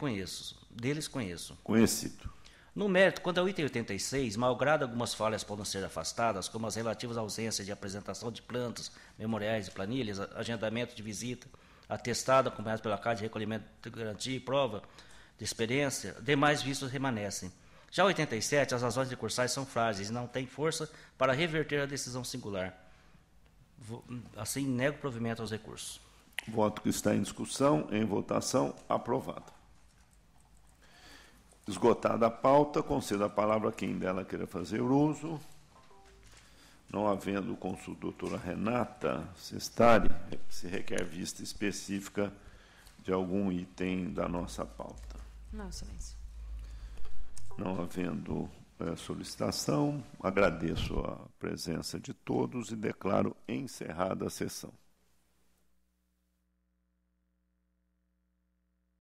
conheço. Conhecido. No mérito, quanto ao item 86, malgrado algumas falhas podem ser afastadas, como as relativas à ausência de apresentação de plantas, memoriais e planilhas, agendamento de visita, atestado, acompanhado pela carta de recolhimento de garantia e prova de experiência, demais vistos remanescem. Já o 87, as razões recursais são frágeis e não têm força para reverter a decisão singular. Assim, nego provimento aos recursos. Voto que está em discussão, em votação, aprovado. Esgotada a pauta, concedo a palavra a quem dela queira fazer uso. Não havendo consulta, doutora Renata Sestari, se requer vista específica de algum item da nossa pauta. Não, excelência. Não havendo solicitação, agradeço a presença de todos e declaro encerrada a sessão.